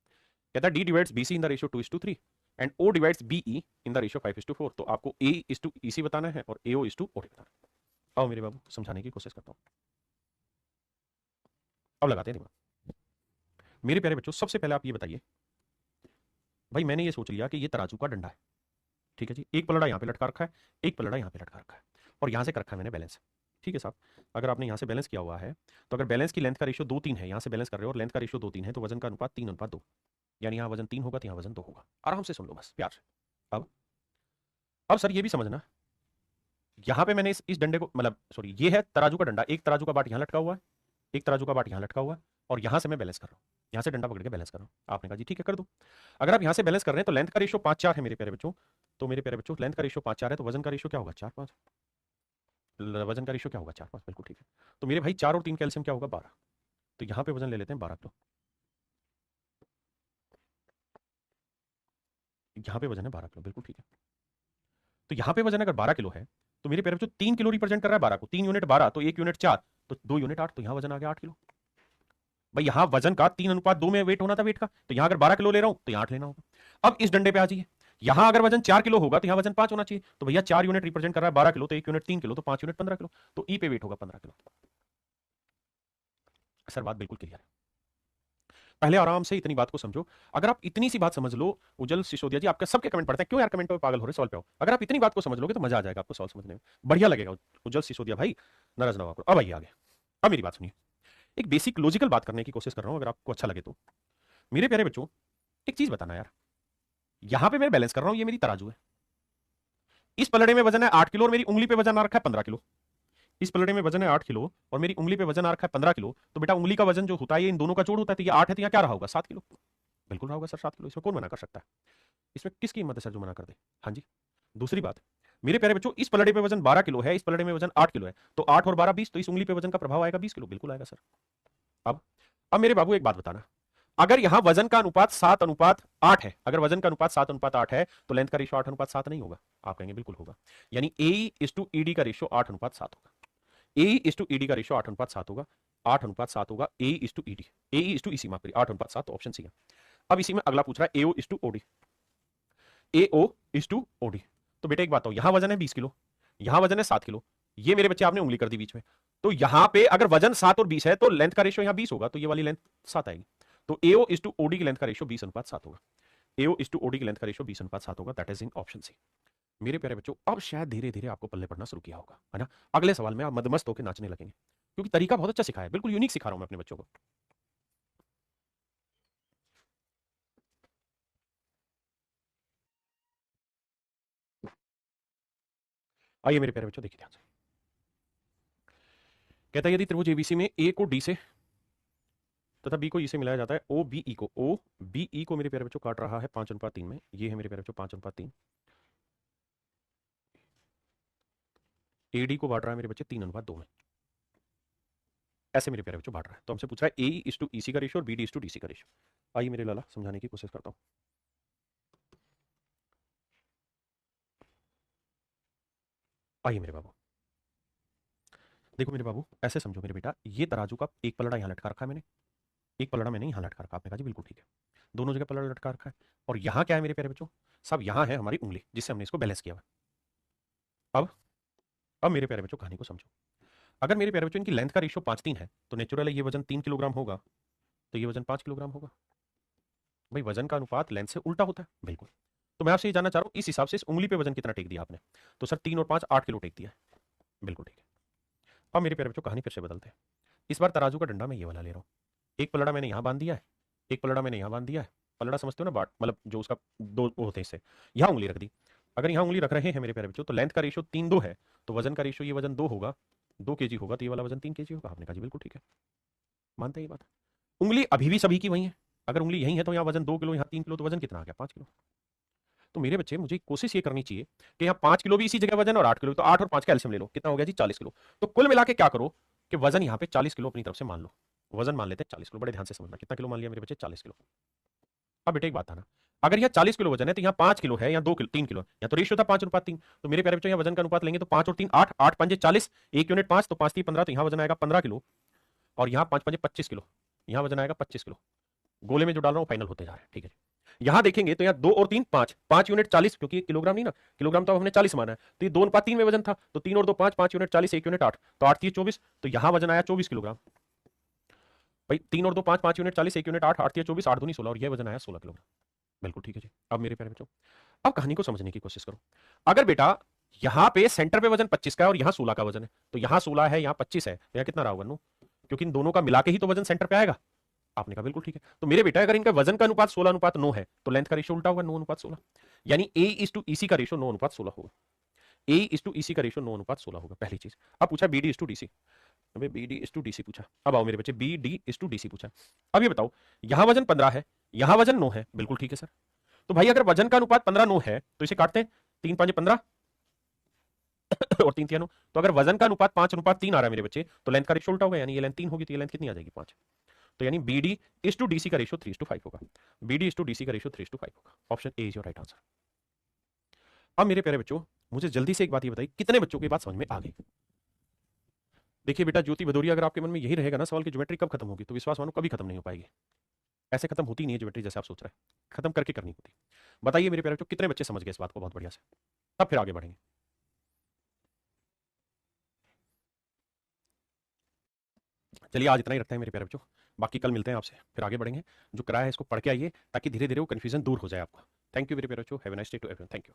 कहता है D divides BC in the ratio 2:3 and O divides BE in the ratio 5:4। तो आपको ए इस टू ईसी बताना है और एओ इस टू ओडी बताना है। आओ मेरे बाबू समझाने की कोशिश करता हूं, अब लगाते हैं दिमाग। मेरे प्यारे बच्चों सबसे पहले आप ये बताइए, भाई मैंने ये सोच लिया कि ये तराजू का डंडा है, ठीक है जी, एक पलड़ा यहाँ पे लटका रखा है, एक पलड़ा यहाँ पे लटका रखा है, और यहाँ से कर रखा है मैंने बैलेंस, ठीक है साहब। अगर आपने यहाँ से बैलेंस किया हुआ है, तो अगर बैलेंस की लेंथ का रेशियो 2-3 है, यहाँ से बैलेंस कर रहे हो और लेंथ का रेशियो 2-3 है, तो वजन का अनुपात 3:2, यानी यहाँ वजन 3 होगा तो यहाँ वजन 2 होगा। आराम से सुन लो बस प्यार से। अब सर ये भी समझना, यहाँ पे मैंने इस डंडे को, मतलब सॉरी ये है तराजू का डंडा, एक तराजू का बाट यहाँ लटका हुआ है, एक तराजू का बाट यहाँ लटका हुआ है, और यहाँ से मैं बैलेंस कर रहा हूँ, यहाँ से डंडा पकड़ के बैलेंस कर रहा हूँ। आपने कहा जी ठीक है कर दो। अगर आप यहाँ से बैलेंस कर रहे हैं तो लेंथ का रेशियो 5-4 है मेरे प्यारे बच्चों, तो मेरे प्यारे बच्चों लेंथ का रेशियो 5-4 है तो वजन का रेशियो क्या होगा 4-5, वजन का रेशियो क्या होगा 4-5, बिल्कुल ठीक है। तो मेरे भाई 4 और 3 कैल्शियम क्या होगा 12, तो यहाँ पे वजन ले लेते हैं 12 किलो। यहां पे वजन है 12 किलो, बिल्कुल ठीक है। तो यहां पे वजन अगर 12 किलो है तो मेरे प्यारे बच्चों 3 किलो रिप्रेजेंट कर रहा है 12 को, 3 यूनिट 12 तो 1 यूनिट 4 तो 2 यूनिट 8, तो यहां वजन आ गया 8 किलो। भाई यहां वजन का 3:2 में वेट होना था वेट का, तो यहां अगर 12 किलो ले रहा हूं तो यहां 8 लेना होगा। अब इस डंडे पे आ जाइए, यहां अगर वजन 4 किलो होगा तो यहां वजन 5 होना चाहिए, तो भैया 4 यूनिट रिप्रेजेंट कर रहा है 12 किलो, तो 1 यूनिट 3 किलो, तो 5 यूनिट 15 किलो, तो ई पे वेट होगा 15 किलो। सर बात बिल्कुल क्लियर है। पहले आराम से इतनी बात को समझो। अगर आप इतनी सी बात समझ लो, उज्जवल सिसोदिया जी आपके सबके कमेंट पढ़ते हैं, क्यों यार कमेंट में पागल हो रहे, सॉल्व पे आओ। अगर आप इतनी बात को समझ लोगे तो मजा आ जाएगा आपको सॉल्व समझने में, बढ़िया लगेगा। उज्जवल सिसोदिया भाई नाराज ना हो। अब आइए आगे, अब मेरी बात सुनिए। एक बेसिक लॉजिकल बात करने की कोशिश कर रहा हूं, अगर आपको अच्छा लगे तो। मेरे प्यारे बच्चों एक चीज बताना यार, यहां पे मैं बैलेंस कर रहा हूं, ये मेरी तराजू है, इस पलड़े में वजन है 8 किलो और मेरी उंगली पे वजन आ रखा है 15 किलो। इस पलड़े में वजन है 8 किलो और मेरी उंगली पे वजन आ रखा है 15 किलो, तो बेटा उंगली का वजन जो होता है ये इन दोनों का जोड़ होता है, तो ये 8 है तो यहाँ क्या रहा होगा 7 किलो। बिल्कुल रहा होगा सर 7 किलो, इसमें कौन मना कर सकता है, इसमें किसकी हिम्मत है सर जो मना कर दे। हाँ जी। दूसरी बात, मेरे प्यारे बच्चों इस पलड़े पे वजन 12 किलो है, इस पलड़े में वजन 8 किलो है, तो 8 और 12 20, तो इस उंगली पे वजन का प्रभाव आएगा 20 किलो, बिल्कुल आएगा सर। अब मेरे बाबू एक बात बताना, अगर यहां वजन का अनुपात 7:8 है, अगर वजन का अनुपात 7:8 है तो लेंथ का रेशियो 8:7 नहीं होगा। आप कहेंगे बिल्कुल होगा, यानी AE:ED का रेशियो 8:7 होगा। AE:ED का रेशियो 8:7 होगा, 8:7 होगा AE:ED, AE:EC माफ करिए 8:7, तो ऑप्शन सी है। अब इसी में अगला पूछ रहा है AO:OD, AO:OD। तो बेटा एक बात हो, यहां वजन है 20 किलो, यहां वजन है 7 किलो, ये मेरे बच्चे आपने उंगली कर दी बीच में, तो यहां पे अगर वजन 7 और 20 है तो लेंथ का रेशियो यहां 20 होगा, तो ये वाली लेंथ 7 आएगी, तो AO:OD की लेंथ का रेशियो 20:7 होगा। AO:OD की लेंथ का रेशियो 20:7 होगा, that is in option C. मेरे प्यारे बच्चों अब शायद धीरे धीरे आपको पल्ले पड़ना शुरू किया होगा, है ना। अगले सवाल में आप मदमस्त होकर नाचने लगेंगे, क्योंकि तरीका बहुत अच्छा सिखाया है, बिल्कुल यूनिक सिखा रहा हूं मैं अपने बच्चों को। आइए मेरे प्यारे बच्चों देखिए ध्यान से, कहता है यदि त्रिभुज एबीसी में ए को डी से तथा बी को ई से मिलाया जाता है, ओ बी ई को मेरे प्यारे बच्चों काट रहा है 5:3 में, ये है मेरे प्यारे बच्चों 5:3, एडी को बांट रहा है मेरे बच्चे 3:2 में, ऐसे मेरे प्यारे बच्चों बांट रहा है। तो हमसे पूछ रहा है AE:EC का रेशियो और BD:DC का रेशियो। आइए मेरे लाला समझाने की कोशिश करता हूं। आइए मेरे बाबू, देखो मेरे बाबू ऐसे समझो मेरे बेटा, ये तराजू का एक पलड़ा यहां लटका रखा है मैंने, एक पलड़ा मैंने यहां लटका रखा, आपने कहा जी बिल्कुल ठीक है, दोनों जगह पलड़ा लटका रखा है, और यहां क्या है मेरे प्यारे बच्चों, सब यहां है हमारी उंगली जिससे हमने इसको बैलेंस किया हुआ। अब अब मेरे प्यारे बच्चों कहानी को समझो, अगर मेरे प्यारे बच्चों इनकी लेंथ का रेशियो 5:3 है तो नेचुरल है ये वजन 3 किलोग्राम होगा, तो ये वजन 5 किलोग्राम होगा। भाई वजन का अनुपात लेंथ से उल्टा होता है, बिल्कुल। तो मैं आपसे ये जानना चाह रहा हूं इस हिसाब से इस उंगली पे वजन कितना टेक दिया आपने, तो सर 3 और 5 8 किलो टेक दिया है, बिल्कुल ठीक है। अब मेरे प्यारे बच्चों कहानी फिर से बदलते हैं, इस बार तराजू का डंडा मैं ये वाला ले रहा हूँ, एक पलड़ा मैंने यहाँ बांध दिया है, एक पलड़ा मैंने यहाँ बांध दिया है, पलड़ा समझते हो ना, बाट मतलब जो उसका दो वो होते हैं इससे, यहाँ उंगली रख दी। अगर यहाँ उंगली रख रहे हैं मेरे प्यारे बच्चों तो लेंथ का रेशियो 3:2 है, तो वजन का रेशियो ये वजन 2 होगा, 2 kg होगा, तो ये वाला वजन 3 kg होगा। आपने कहा जी बिल्कुल ठीक है, मानते हैं ये बात। उंगली अभी भी सभी की वही है, अगर उंगली यही है तो यहाँ वजन 2 किलो, यहाँ 3 किलो, तो वजन कितना आ गया 5 किलो। तो मेरे बच्चे मुझे कोशिश ये करनी चाहिए कि यहाँ 5 किलो भी इसी जगह वजन और 8 किलो, तो 8 और 5 का एल्सियम ले लो, कितना हो गया जी 40 किलो। तो कुल मिला के क्या करो कि वजन यहाँ पे 40 किलो अपनी तरफ से मान लो, वजन मान लेते हैं 40 किलो, बड़े ध्यान से समझना, कितना किलो मान लिया मेरे बच्चे 40 किलो। अब बेटे एक बात था ना, अगर यहाँ 40 किलो वजन है तो यहाँ 5 किलो है, यहाँ 2 किलो 3 किलो, यहाँ तो रेशियो था 5:3, तो मेरे प्यारे बच्चों यहाँ वजन का अनुपात लेंगे तो 5 और 3 8, 8 पंजे 40, 1 यूनिट 5, तो 5 3 15, तो यहाँ वजन आएगा 15 किलो, और यहाँ 5 पंजे 25 किलो, यहाँ वजन आएगा 25 किलो। गोले में जो डाल रहा हूँ फाइनल होते जा रहा है, ठीक है। यहां देखेंगे तो यहाँ 2 और 3 5, 5 यूनिट 40, क्योंकि किलोग्राम नहीं ना, किलोग्राम तो हमने 40 माना है, तो ये 2:3 में वजन था, तो 3 और 2 5, 5 यूनिट 40, 1 यूनिट 8, तो 8 3 24, तो यहां वजन आया 24 किलोग्राम। भाई 3 और 2 5, 5 यूनिट 40, 1 यूनिट 8, 8 3 24, 8 दूनी 16, और यह वजन आया 16 किलोग्राम। बिल्कुल ठीक है जी। अब मेरे प्यारे बच्चों अब कहानी को समझने की कोशिश करो, अगर बेटा यहां पे सेंटर पे वजन 25 का है और यहां 16 का वजन है, तो यहां 16 है यहां 25 है, तो यहां कितना रहा होगा नो, क्योंकि इन दोनों का मिला के ही तो वजन सेंटर पे आएगा। आपने कहा बिल्कुल ठीक है, तो मेरे बेटा अगर इनका वजन का अनुपात 16:9 है तो लेंथ का रेशियो उल्टा होगा 9:16, यानी A:EC का रेशियो 9:16 होगा, A:EC का रेशियो 9:16 होगा, पहली चीज। अब पूछा BD:DC, अबे BD:DC पूछा, अब आओ मेरे बच्चे BD:DC पूछा। अब ये बताओ यहां वजन 15 है, यहां वजन 9 है, बिल्कुल ठीक है सर। तो भाई अगर वजन का अनुपात 15:9 है तो इसे काटते हैं, 3 5 15 और 3 3 9, तो अगर वजन का अनुपात 5:3 आ रहा है मेरे बच्चे, तो लेंथ का रेशियो उल्टा होगा, यानी ये लेंथ 3 होगी, तो ये लेंथ कितनी आ जाएगी 5। तो यानी B D is to D C का रेशियो 3:5 होगा। B D is to D C का रेशियो 3:5 होगा। Option A is your right answer. अब मेरे प्यारे बच्चों, मुझे जल्दी से एक बात ये बताइए, कितने बच्चों की बात समझ में आ गई? देखिए बेटा ज्योति भदौरिया, अगर आपके मन में यही रहेगा ना सवाल की ज्योमेट्री कब खत्म होगी, तो विश्वास मानो कभी खत्म नहीं हो पाएगी। ऐसे खत्म होती नहीं है ज्योमेट्री जैसे आप सोच रहे हैं, खत्म करके करनी होती। बताइए मेरे प्यारे बच्चों, कितने बच्चे समझ गए इस बात को बहुत बढ़िया से? तब फिर आगे बढ़ेंगे। चलिए आज इतना ही रखते हैं मेरे प्यारे बच्चों, बाकी कल मिलते हैं आपसे, फिर आगे बढ़ेंगे। जो कराया है इसको पढ़ के आइए ताकि धीरे धीरे वो कन्फ्यूजन दूर हो जाए आपका। थैंक यू मेरे प्यारे बच्चों, have a nice day to everyone, thank you.